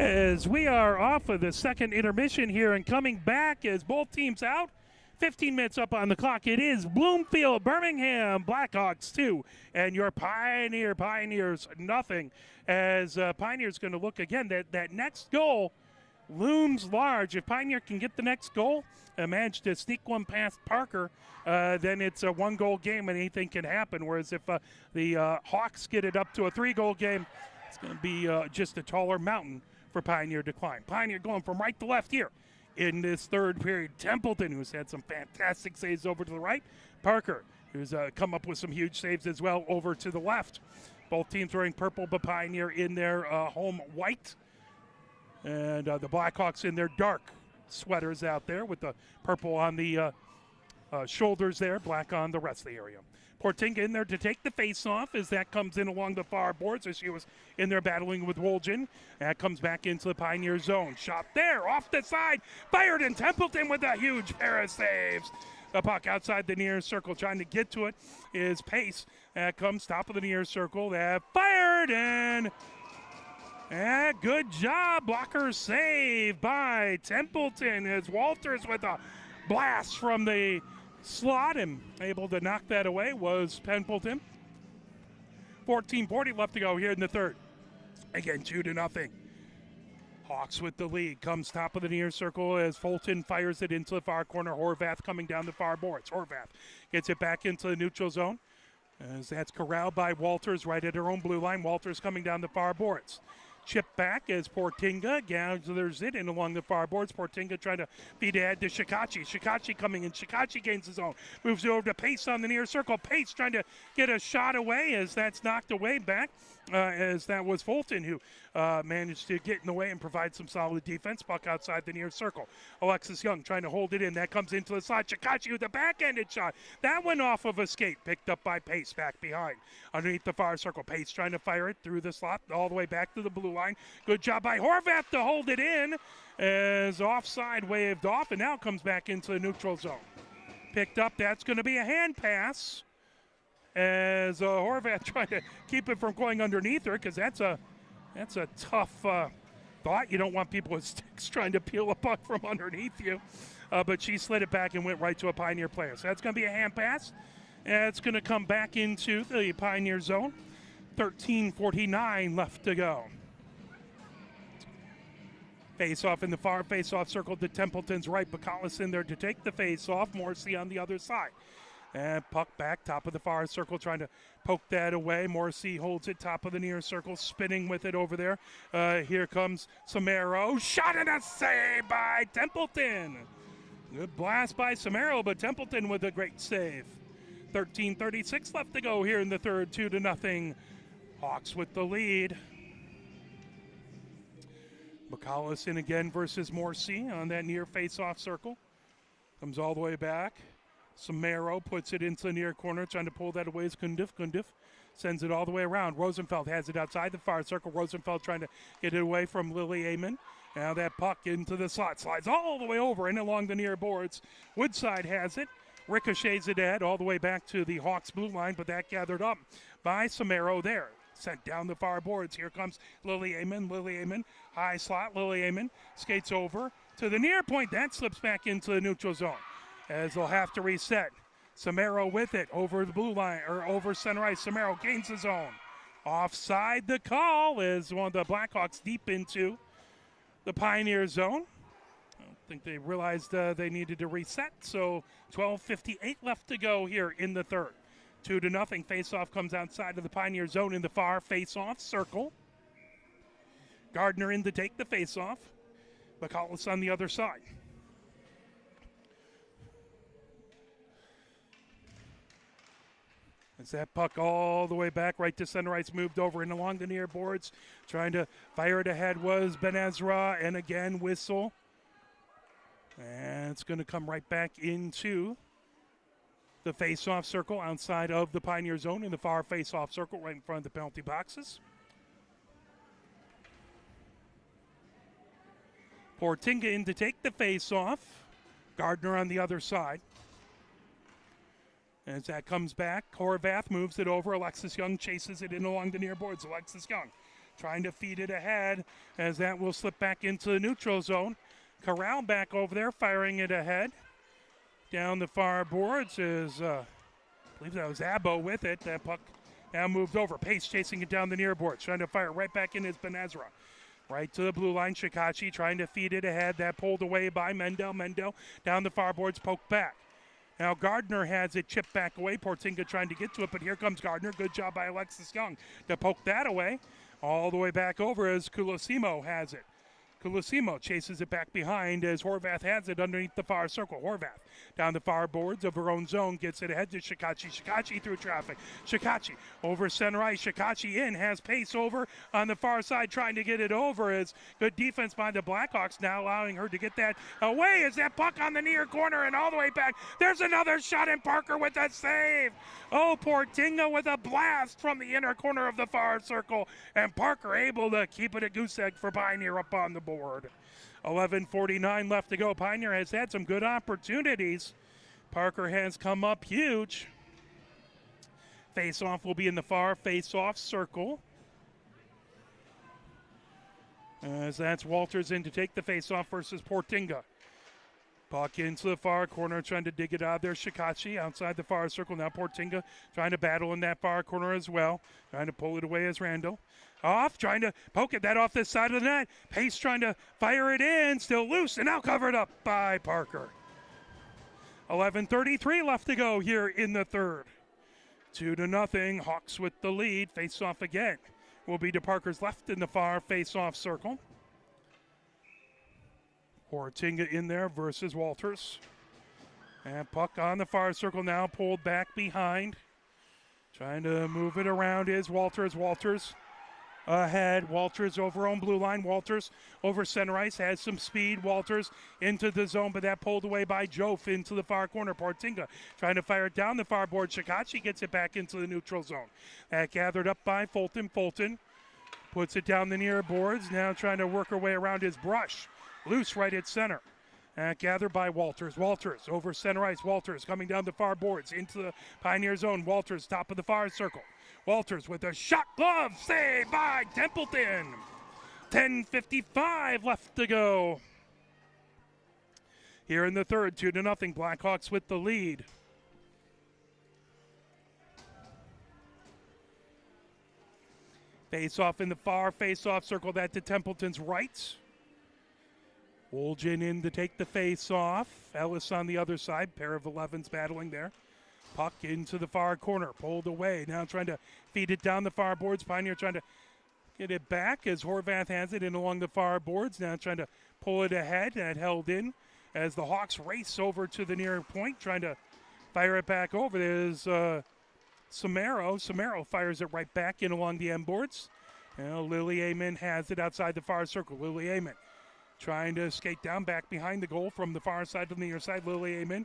As we are off of the second intermission here and coming back as both teams out 15 minutes up on the clock. It is Bloomfield, Birmingham, Blackhawks 2, and your Pioneers nothing. As Pioneers going to look again. That next goal looms large. If Pioneer can get the next goal and manage to sneak one past Parker, then it's a one-goal game and anything can happen. Whereas if the Hawks get it up to a three-goal game, it's going to be just a taller mountain for Pioneer to climb. Pioneer going from right to left here in this third period. Templeton, who's had some fantastic saves over to the right. Parker, who's come up with some huge saves as well over to the left. Both teams wearing purple, but Pioneer in their home white. And the Blackhawks in their dark sweaters out there with the purple on the shoulders there, black on the rest of the area. Portinga in there to take the face-off as that comes in along the far boards as she was in there battling with Woljan. That comes back into the Pioneer zone. Shot there, off the side, fired, and Templeton with a huge pair of saves. The puck outside the near circle, trying to get to it is Pace. That comes top of the near circle. That fired, and good job. Blocker save by Templeton as Walters with a blast from the slot and able to knock that away was Templeton. 14:40 left to go here in the third. Again, 2-0. Hawks with the lead. Comes top of the near circle as Fulton fires it into the far corner. Horvath coming down the far boards. Horvath gets it back into the neutral zone as that's corralled by Walters right at her own blue line. Walters coming down the far boards. Chip back as Portinga gathers it in along the far boards. Portinga trying to feed ahead to Shikachi. Shikachi coming in. Shikachi gains his own. Moves it over to Pace on the near circle. Pace trying to get a shot away as that's knocked away back. As that was Fulton who managed to get in the way and provide some solid defense. Puck outside the near circle. Alexis Young trying to hold it in. That comes into the slot. Shikachi with a backhanded shot. That went off of a skate. Picked up by Pace back behind. Underneath the far circle. Pace trying to fire it through the slot all the way back to the blue line. Good job by Horvath to hold it in as offside waved off and now comes back into the neutral zone. Picked up. That's going to be a hand pass as Horvath trying to keep it from going underneath her because that's a tough thought. You don't want people with sticks trying to peel a puck from underneath you. But she slid it back and went right to a Pioneer player. So that's going to be a hand pass. And it's going to come back into the Pioneer zone. 13:49 left to go. Face-off in the far face-off circle to Templeton's right. Bacallis in there to take the face-off. Morrissey on the other side. And puck back, top of the far circle, trying to poke that away. Morrissey holds it, top of the near circle, spinning with it over there. Here comes Samaro. Shot and a save by Templeton. Good blast by Samaro, but Templeton with a great save. 13:36 left to go here in the third, 2-0. Hawks with the lead. Bacallis in again versus Morrissey on that near face-off circle. Comes all the way back. Samaro puts it into the near corner, trying to pull that away as Gundif sends it all the way around. Rosenfeld has it outside the far circle. Rosenfeld trying to get it away from Lily Amon. Now that puck into the slot. Slides all the way over and along the near boards. Woodside has it. Ricochets it ahead all the way back to the Hawks blue line, but that gathered up by Samaro there. Sent down the far boards. Here comes Lily Amon. Lily Amon, high slot. Lily Amon skates over to the near point. That slips back into the neutral zone as they'll have to reset. Samaro with it over the blue line, or over center ice. Samaro gains his own. Offside the call is one of the Blackhawks deep into the Pioneer zone. I don't think they realized they needed to reset, so 12:58 left to go here in the third. 2-0. Face-off comes outside of the Pioneer zone in the far face-off circle. Gardner in to take the face-off. Bacallis on the other side. As that puck all the way back right to center ice, moved over and along the near boards. Trying to fire it ahead was Ben Ezra, and again whistle. And it's going to come right back into the face-off circle outside of the Pioneer zone in the far face-off circle right in front of the penalty boxes. Portinga in to take the face-off. Gardner on the other side. As that comes back, Horvath moves it over. Alexis Young chases it in along the near boards. Alexis Young trying to feed it ahead as that will slip back into the neutral zone. Corral back over there, firing it ahead. down the far boards is, I believe that was Abbo with it. That puck now moved over. Pace chasing it down the near boards, trying to fire right back in his Benezra. Right to the blue line, Shikachi trying to feed it ahead. That pulled away by Mendel. Mendel down the far boards, poked back. Now Gardner has it chipped back away. Portinga trying to get to it, but here comes Gardner. Good job by Alexis Young to poke that away. All the way back over as Kulasimo has it. Kulasimo chases it back behind as Horvath has it underneath the far circle. Horvath down the far boards of her own zone, gets it ahead to Shikachi. Shikachi through traffic. Shikachi over center ice. Shikachi in, has pace over on the far side, trying to get it over as good defense by the Blackhawks, now allowing her to get that away as that puck on the near corner and all the way back. There's another shot, and Parker with a save. Oh, Portinga with a blast from the inner corner of the far circle, and Parker able to keep it a goose egg for Pioneer up on the board. 11:49 left to go. Pioneer has had some good opportunities. Parker has come up huge. Face-off will be in the far face-off circle, as that's Walters in to take the face-off versus Portinga. Puck into the far corner, trying to dig it out there. Shikachi outside the far circle. Now Portinga trying to battle in that far corner as well. Trying to pull it away as Randall. Off, trying to poke it, that off this side of the net. Pace trying to fire it in, still loose, and now covered up by Parker. 11:33 left to go here in the third. 2-0, Hawks with the lead. Face off again will be to Parker's left in the far face-off circle. Portinga in there versus Walters. And puck on the far circle now, pulled back behind. Trying to move it around is Walters. Walters ahead. Walters over on blue line. Walters over center ice, has some speed. Walters into the zone, but that pulled away by Jof into the far corner. Portinga trying to fire it down the far board. Shikachi gets it back into the neutral zone. That gathered up by Fulton. Fulton puts it down the near boards. Now trying to work her way around his brush. Loose right at center. Gathered by Walters. Walters over center ice. Walters coming down the far boards into the Pioneer zone. Walters top of the far circle. Walters with a shot glove save by Templeton. 10:55 left to go. Here in the third, 2-0. Blackhawks with the lead. Face off in the far face-off circle. That to Templeton's right. Woljan in to take the face off. Ellis on the other side. Pair of 11s battling there. Puck into the far corner. Pulled away. Now trying to feed it down the far boards. Pioneer trying to get it back as Horvath has it in along the far boards. Now trying to pull it ahead. That held in as the Hawks race over to the near point. Trying to fire it back over. There's Samaro. Samaro fires it right back in along the end boards. Now Lily Amen has it outside the far circle. Lily Amen trying to skate down back behind the goal from the far side to the near side. Lily Amen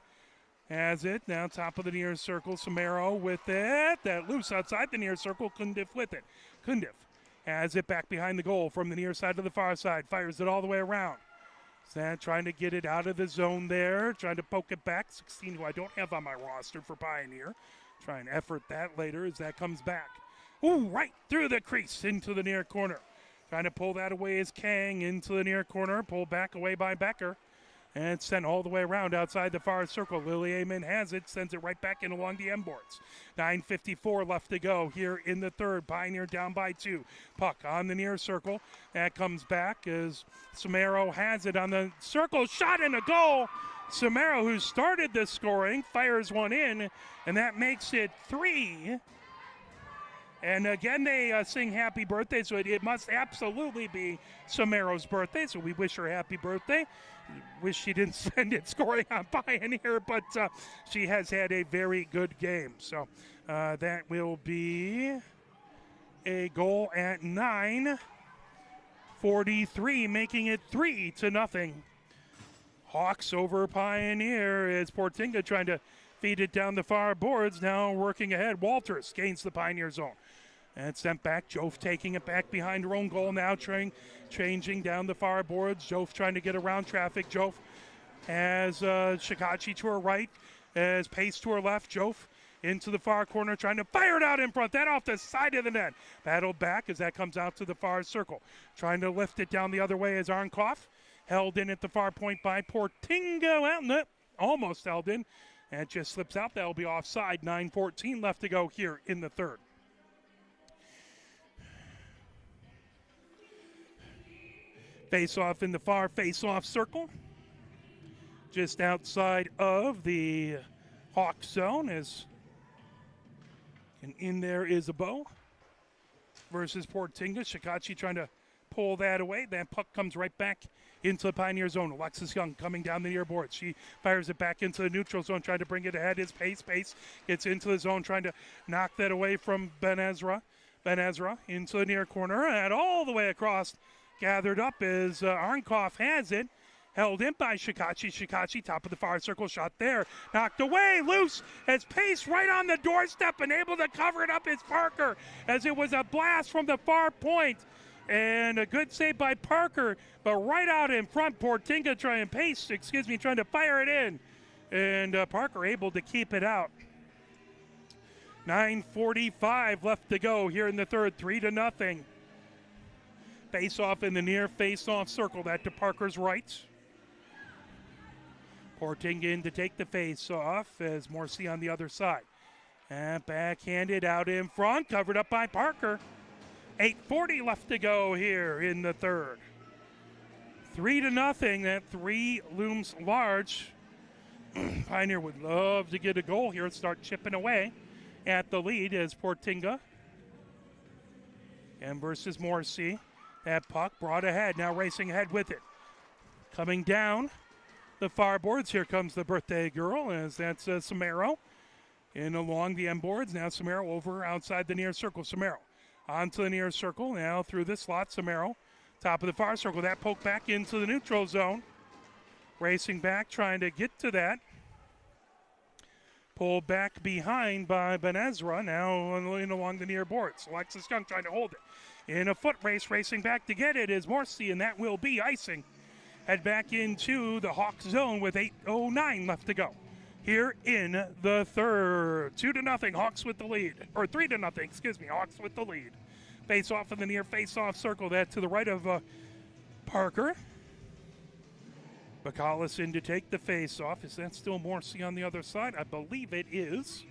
has it. Now top of the near circle. Samaro with it. That loose outside the near circle. Kundiff with it. Kundiff has it back behind the goal from the near side to the far side. Fires it all the way around. Sad trying to get it out of the zone there. Trying to poke it back. 16, who I don't have on my roster for Pioneer. Try and effort that later as that comes back. Ooh, right through the crease into the near corner. Trying to pull that away is Kang into the near corner. Pulled back away by Becker. And sent all the way around outside the far circle. Lily Amen has it. Sends it right back in along the end boards. 9:54 left to go here in the third. Pioneer down by 2. Puck on the near circle. That comes back as Samaro has it on the circle. Shot and a goal. Samaro, who started the scoring, fires one in. And that makes it 3. And again, they sing happy birthday, so it must absolutely be Samaro's birthday. So we wish her happy birthday. Wish she didn't spend it scoring on Pioneer, but she has had a very good game. So that will be a goal at 9:43, making it 3-0. Hawks over Pioneer as Portinga trying to feed it down the far boards. Now working ahead. Walters gains the Pioneer zone. And sent back. Jof taking it back behind her own goal now, changing down the far boards. Jof trying to get around traffic. Jof has Shikachi to her right, as Pace to her left. Jof into the far corner, trying to fire it out in front. That off the side of the net. Battled back as that comes out to the far circle. Trying to lift it down the other way as Arnkoff held in at the far point by Portinga. Well, no, almost held in. And it just slips out. That'll be offside. 9:14 left to go here in the third. Face-off in the far face-off circle. Just outside of the Hawk zone. And in there is a bow versus Portinga. Shikachi trying to pull that away. That puck comes right back into the Pioneer zone. Alexis Young coming down the near board. She fires it back into the neutral zone, trying to bring it ahead. His pace gets into the zone, trying to knock that away from Ben Ezra. Ben Ezra into the near corner and all the way across. Gathered up as Arnkoff has it. Held in by Shikachi. Shikachi, top of the far circle, shot there. Knocked away, loose, as Pace right on the doorstep and able to cover it up is Parker, as it was a blast from the far point. And a good save by Parker, but right out in front, Portinga trying to fire it in. And Parker able to keep it out. 9:45 left to go here in the third, 3-0. Face-off in the near face-off circle, that to Parker's right. Portinga in to take the face-off as Morrissey on the other side. And backhanded out in front, covered up by Parker. 8:40 left to go here in the third. 3-0, that 3 looms large. Pioneer would love to get a goal here and start chipping away at the lead as Portinga and versus Morrissey. That puck brought ahead, now racing ahead with it. Coming down the far boards, here comes the birthday girl, as that's Samaro. In along the end boards, now Samaro over outside the near circle. Samaro onto the near circle, now through the slot. Samaro, top of the far circle. That poke back into the neutral zone. Racing back, trying to get to that. Pulled back behind by Ben Ezra, now in along the near boards. Alexis Young trying to hold it. In a foot race, racing back to get it is Morrissey, and that will be icing. Head back into the Hawk zone with 8:09 left to go here in the third. 2-0, Hawks with the lead. Or 3-0, Hawks with the lead. Face off in the near face-off circle. That to the right of Parker. Bacallis in to take the face-off. Is that still Morrissey on the other side? I believe it is.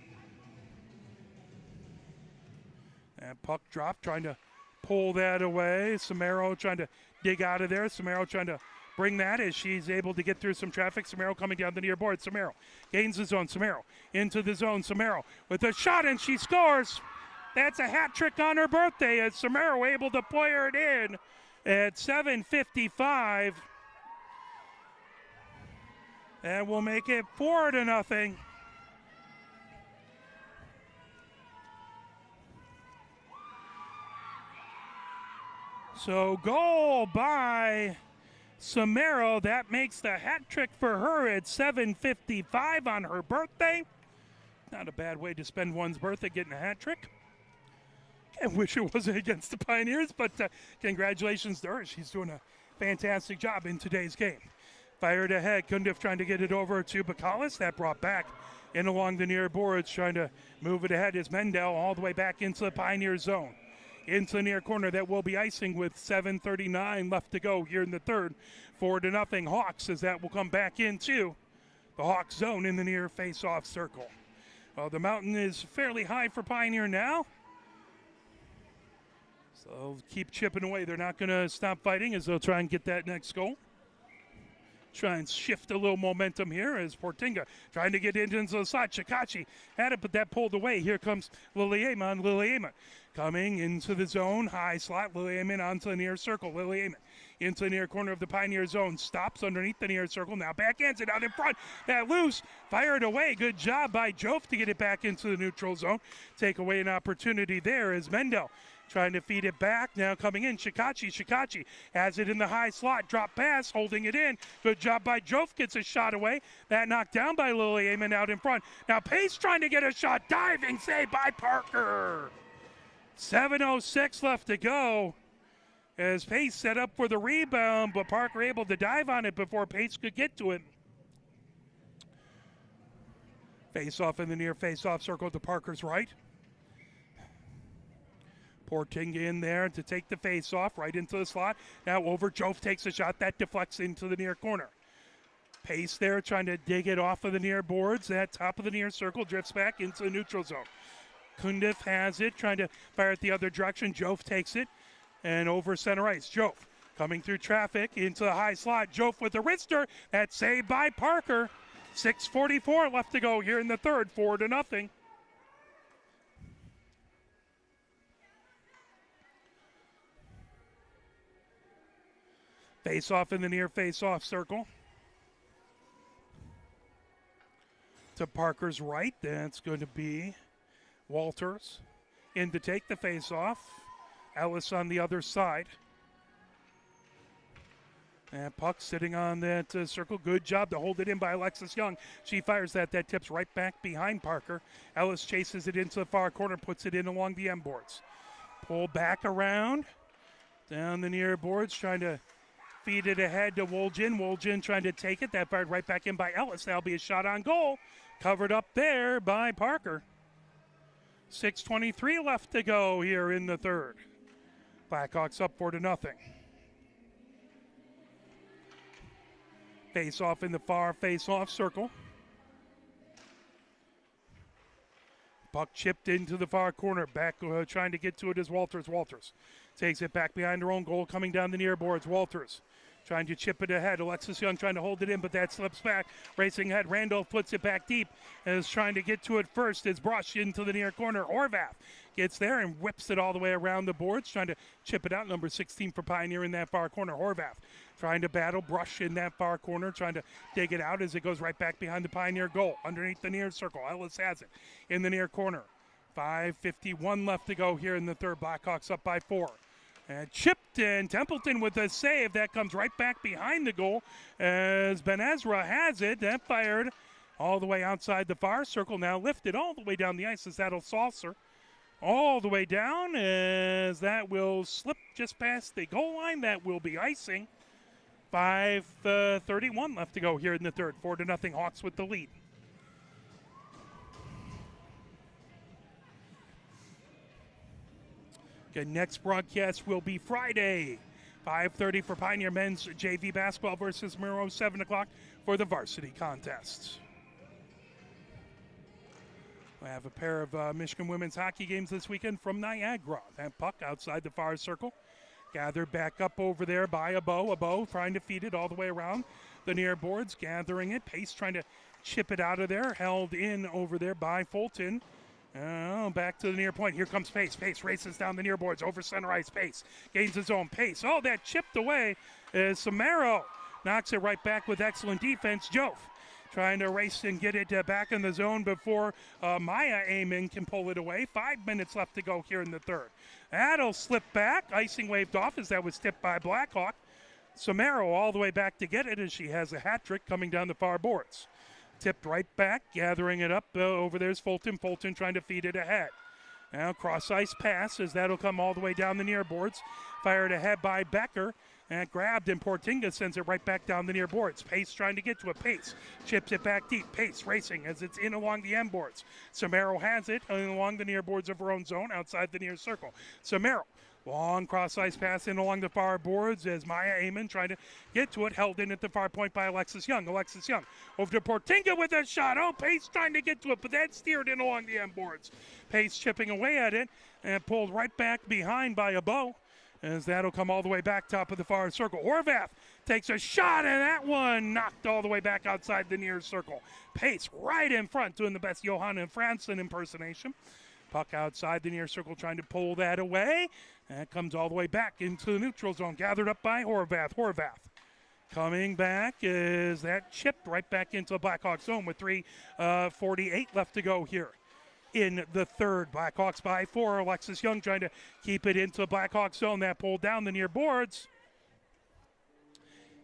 And puck drop, trying to pull that away. Samaro trying to dig out of there. Samaro trying to bring that as she's able to get through some traffic. Samaro coming down the near board. Samaro gains the zone. Samaro into the zone. Samaro with a shot, and she scores. That's a hat trick on her birthday as Samaro able to fire it in at 7:55. And we'll make it 4-0. So goal by Samaro. That makes the hat trick for her at 7:55 on her birthday. Not a bad way to spend one's birthday, getting a hat trick. I wish it wasn't against the Pioneers, but congratulations to her. She's doing a fantastic job in today's game. Fired ahead. Cundiff trying to get it over to Bacallis. That brought back in along the near boards. Trying to move it ahead is Mendel all the way back into the Pioneer zone. Into the near corner. That will be icing with 7:39 left to go here in the third. 4-0 Hawks, as that will come back into the Hawk zone in the near face-off circle. Well, the mountain is fairly high for Pioneer now. So they'll keep chipping away. They're not going to stop fighting as they'll try and get that next goal. Try and shift a little momentum here as Portinga trying to get into the slot. Shikachi had it, but that pulled away. Here comes Liliema. Liliema coming into the zone. High slot. Liliema onto the near circle. Liliema into the near corner of the Pioneer zone. Stops underneath the near circle. Now backhands it out in front. That loose. Fired away. Good job by Jove to get it back into the neutral zone. Take away an opportunity there as Mendel trying to feed it back. Now coming in, Shikachi. Shikachi has it in the high slot. Drop pass, holding it in. Good job by Jove. Gets a shot away. That knocked down by Lily Amon out in front. Now Pace trying to get a shot. Diving save by Parker. 7:06 left to go. As Pace set up for the rebound, but Parker able to dive on it before Pace could get to it. Face off in the near face-off circle to Parker's right. Portinga in there to take the face-off right into the slot. Now over, Jove takes a shot. That deflects into the near corner. Pace there trying to dig it off of the near boards. That top of the near circle drifts back into the neutral zone. Kundif has it, trying to fire it the other direction. Jove takes it and over center ice. Jove coming through traffic into the high slot. Jove with the wrister. That's saved by Parker. 6:44 left to go here in the third, 4-0. Face off in the near face off circle. To Parker's right, that's going to be Walters in to take the face off. Ellis on the other side. And puck sitting on that circle. Good job to hold it in by Alexis Young. She fires that. That tips right back behind Parker. Ellis chases it into the far corner, puts it in along the end boards. Pull back around. Down the near boards, trying to feed it ahead to Wolgin. Wolgin trying to take it. That fired right back in by Ellis. That'll be a shot on goal. Covered up there by Parker. 6:23 left to go here in the third. Blackhawks up 4-0. Face off in the far face off circle. Puck chipped into the far corner. Back trying to get to it is Walters. Walters takes it back behind her own goal, coming down the near boards. Walters trying to chip it ahead. Alexis Young trying to hold it in, but that slips back. Racing ahead. Randolph puts it back deep and is trying to get to it first. It's brushed into the near corner. Horvath gets there and whips it all the way around the boards, trying to chip it out. Number 16 for Pioneer in that far corner. Horvath trying to battle, brush in that far corner, trying to dig it out as it goes right back behind the Pioneer goal. Underneath the near circle. Ellis has it in the near corner. 5:51 left to go here in the third. Blackhawks up by 4. And chipped in. Templeton with a save. That comes right back behind the goal as Ben Ezra has it. That fired all the way outside the far circle. Now lifted all the way down the ice as that'll saucer all the way down as that will slip just past the goal line. That will be icing. 5:31 left to go here in the third. 4-0 Hawks with the lead. Okay, next broadcast will be Friday, 5:30 for Pioneer men's JV basketball versus Miro, 7 o'clock for the varsity contests. We have a pair of Michigan women's hockey games this weekend from Niagara. That puck outside the far circle. Gathered back up over there by Abo. Abo trying to feed it all the way around the near boards, gathering it. Pace trying to chip it out of there. Held in over there by Fulton. Back to the near point. Here comes Pace. Pace races down the near boards over center ice. Pace gains his own pace. Oh, that chipped away is Samaro. Knocks it right back with excellent defense. Jove trying to race and get it back in the zone before Maya Amen can pull it away. 5 minutes left to go here in the third. That'll slip back. Icing waved off as that was tipped by Blackhawk. Samaro all the way back to get it as she has a hat trick coming down the far boards. Tipped right back, gathering it up. Over there's Fulton. Fulton trying to feed it ahead. Now cross ice pass as that'll come all the way down the near boards. Fired ahead by Becker. And grabbed and Portinga sends it right back down the near boards. Pace trying to get to it. Pace chips it back deep. Pace racing as it's in along the end boards. Samaro has it along the near boards of her own zone outside the near circle. Samaro. Long cross ice pass in along the far boards as Maya Amen trying to get to it. Held in at the far point by Alexis Young. Alexis Young over to Portinga with a shot. Oh, Pace trying to get to it, but that steered in along the end boards. Pace chipping away at it and pulled right back behind by Abo as that'll come all the way back top of the far circle. Horvath takes a shot and that one knocked all the way back outside the near circle. Pace right in front doing the best Johanna Franson impersonation. Puck outside the near circle trying to pull that away. That comes all the way back into the neutral zone. Gathered up by Horvath. Horvath coming back is that chipped right back into the Blackhawks zone with 3:48 left to go here in the third. Blackhawks by 4. Alexis Young trying to keep it into the Blackhawks zone. That pulled down the near boards.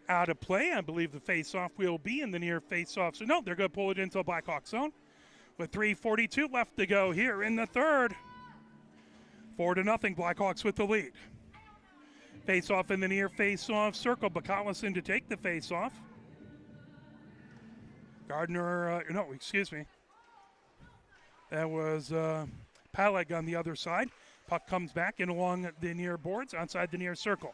Out of play. I believe the face-off will be in the near face-off. So no, they're going to pull it into the Blackhawks zone. With 3:42 left to go here in the third. 4-0, Blackhawks with the lead. Face-off in the near face-off circle. Bacallison to take the face-off. Gardner, that was Paleg on the other side. Puck comes back in along the near boards, outside the near circle.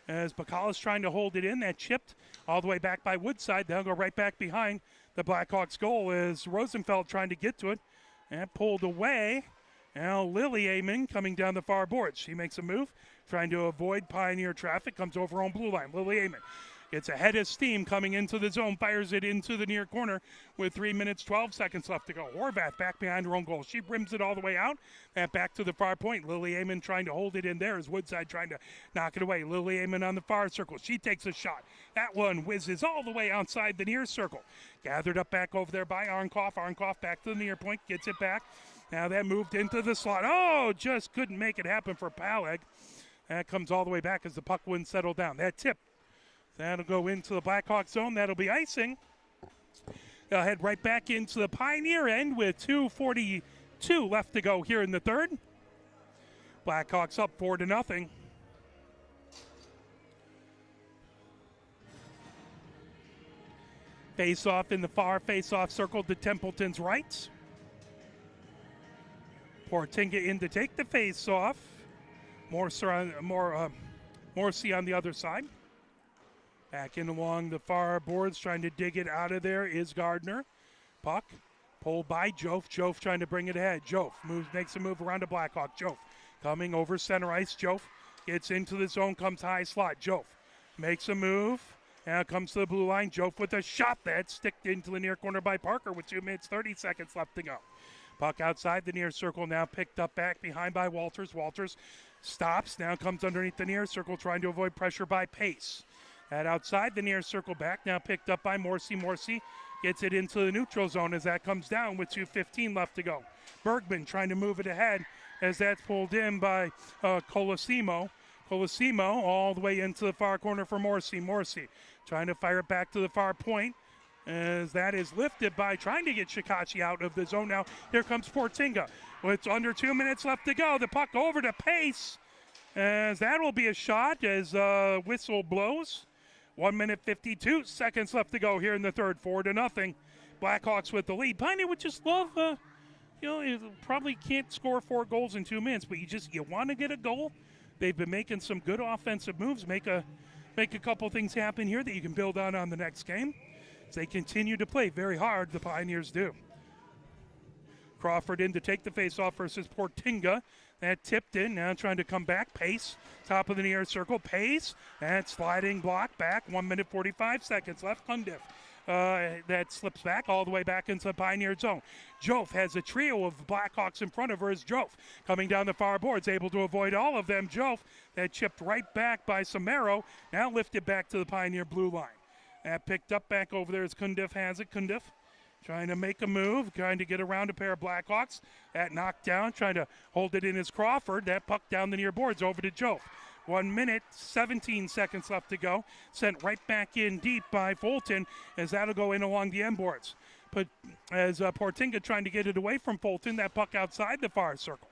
as Bacala's trying to hold it in. That chipped all the way back by Woodside. They'll go right back behind the Blackhawks goal as Rosenfeld trying to get to it and pulled away. Now Lily Amon coming down the far boards. She makes a move, trying to avoid Pioneer traffic, comes over on blue line. Lily Amon gets a head of steam coming into the zone, fires it into the near corner with 3 minutes, 12 seconds left to go. Horvath back behind her own goal. She rims it all the way out and back to the far point. Lily Amon trying to hold it in there as Woodside trying to knock it away. Lily Amon on the far circle. She takes a shot. That one whizzes all the way outside the near circle. Gathered up back over there by Arnkoff. Arnkoff back to the near point, gets it back. Now that moved into the slot. Oh, just couldn't make it happen for Paleg. That comes all the way back as the puck wouldn't settle down. That tip. That'll go into the Blackhawks zone. That'll be icing. They'll head right back into the Pioneer end with 2:42 left to go here in the third. Blackhawks up 4-0. Face-off in the far face-off circle to Templeton's right. Portinga in to take the face-off. Morrissey on the other side. Back in along the far boards, trying to dig it out of there is Gardner. Puck pulled by Jof. Jof trying to bring it ahead. Jof makes a move around to Blackhawk. Jof coming over center ice. Jof gets into the zone, comes high slot. Jof makes a move. Now comes to the blue line. Jof with a shot that's sticked into the near corner by Parker with 2 minutes, 30 seconds left to go. Puck outside the near circle, now picked up back behind by Walters. Walters stops, now comes underneath the near circle, trying to avoid pressure by Pace. At outside the near circle back, now picked up by Morrissey. Morrissey gets it into the neutral zone as that comes down with 2:15 left to go. Bergman trying to move it ahead as that's pulled in by Colosimo. Colosimo all the way into the far corner for Morrissey. Morrissey trying to fire it back to the far point as that is lifted by trying to get Shikachi out of the zone. Now here comes Portinga. With under 2 minutes left to go, the puck over to Pace as that will be a shot as whistle blows. 1 minute, 52 seconds left to go here in the third. 4-0. Blackhawks with the lead. Pioneer would just love, you probably can't score 4 goals in 2 minutes, but you want to get a goal. They've been making some good offensive moves. Make a couple things happen here that you can build on the next game. As they continue to play very hard, the Pioneers do. Crawford in to take the faceoff versus Portinga. That tipped in, now trying to come back. Pace, top of the near circle. Pace, that sliding block back. 1 minute, 45 seconds left. Cundiff, that slips back all the way back into the Pioneer zone. Jof has a trio of Blackhawks in front of her as Jof coming down the far boards, able to avoid all of them. Jof, that chipped right back by Samaro, now lifted back to the Pioneer blue line. That picked up back over there as Cundiff has it. Cundiff trying to make a move, trying to get around a pair of Blackhawks. That knocked down, trying to hold it in as Crawford. That puck down the near boards over to Jof. 1 minute, 17 seconds left to go. Sent right back in deep by Fulton as that'll go in along the end boards. But as Portinga trying to get it away from Fulton, that puck outside the far circle.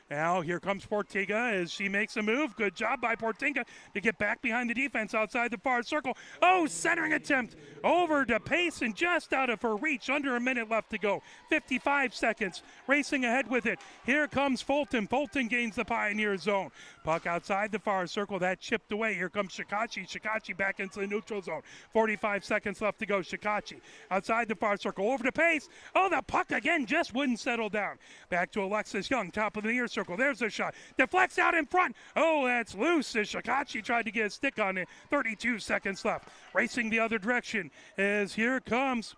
Now here comes Portinga as she makes a move. Good job by Portinga to get back behind the defense outside the far circle. Oh, centering attempt over to Pace and just out of her reach. Under a minute left to go. 55 seconds. Racing ahead with it. Here comes Fulton. Fulton gains the Pioneer zone. Puck outside the far circle. That chipped away. Here comes Shikachi. Shikachi back into the neutral zone. 45 seconds left to go. Shikachi outside the far circle. Over to Pace. Oh, the puck again just wouldn't settle down. Back to Alexis Young. Top of the near circle. There's a shot. Deflects out in front. Oh, that's loose as Shikachi tried to get a stick on it. 32 seconds left. Racing the other direction as here comes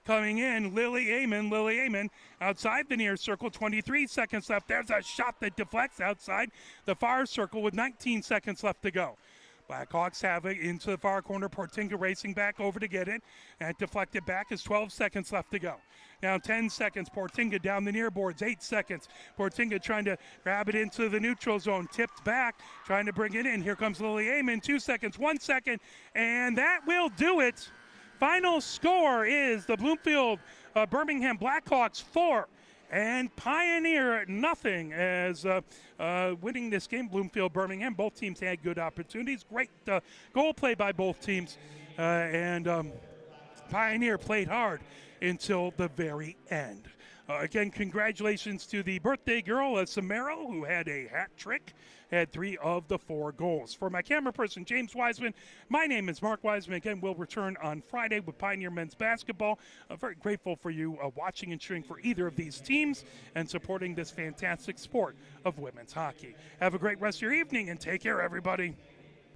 coming in Lily Amon. Lily Amon outside the near circle. 23 seconds left. There's a shot that deflects outside the far circle with 19 seconds left to go. Blackhawks have it into the far corner. Portinga racing back over to get it. And deflected back as 12 seconds left to go. Now 10 seconds. Portinga down the near boards. 8 seconds. Portinga trying to grab it into the neutral zone. Tipped back. Trying to bring it in. Here comes Lily Amon. 2 seconds. 1 second. And that will do it. Final score is the Bloomfield Birmingham Blackhawks 4 and Pioneer nothing as winning this game. Bloomfield Birmingham, both teams had good opportunities. Great goal play by both teams, and Pioneer played hard until the very end. Again, congratulations to the birthday girl, Samaro, who had a hat trick, had 3 of the 4 goals. For my camera person, James Wiseman, my name is Mark Wiseman. Again, we'll return on Friday with Pioneer Men's Basketball. Very grateful for you watching and cheering for either of these teams and supporting this fantastic sport of women's hockey. Have a great rest of your evening and take care, everybody.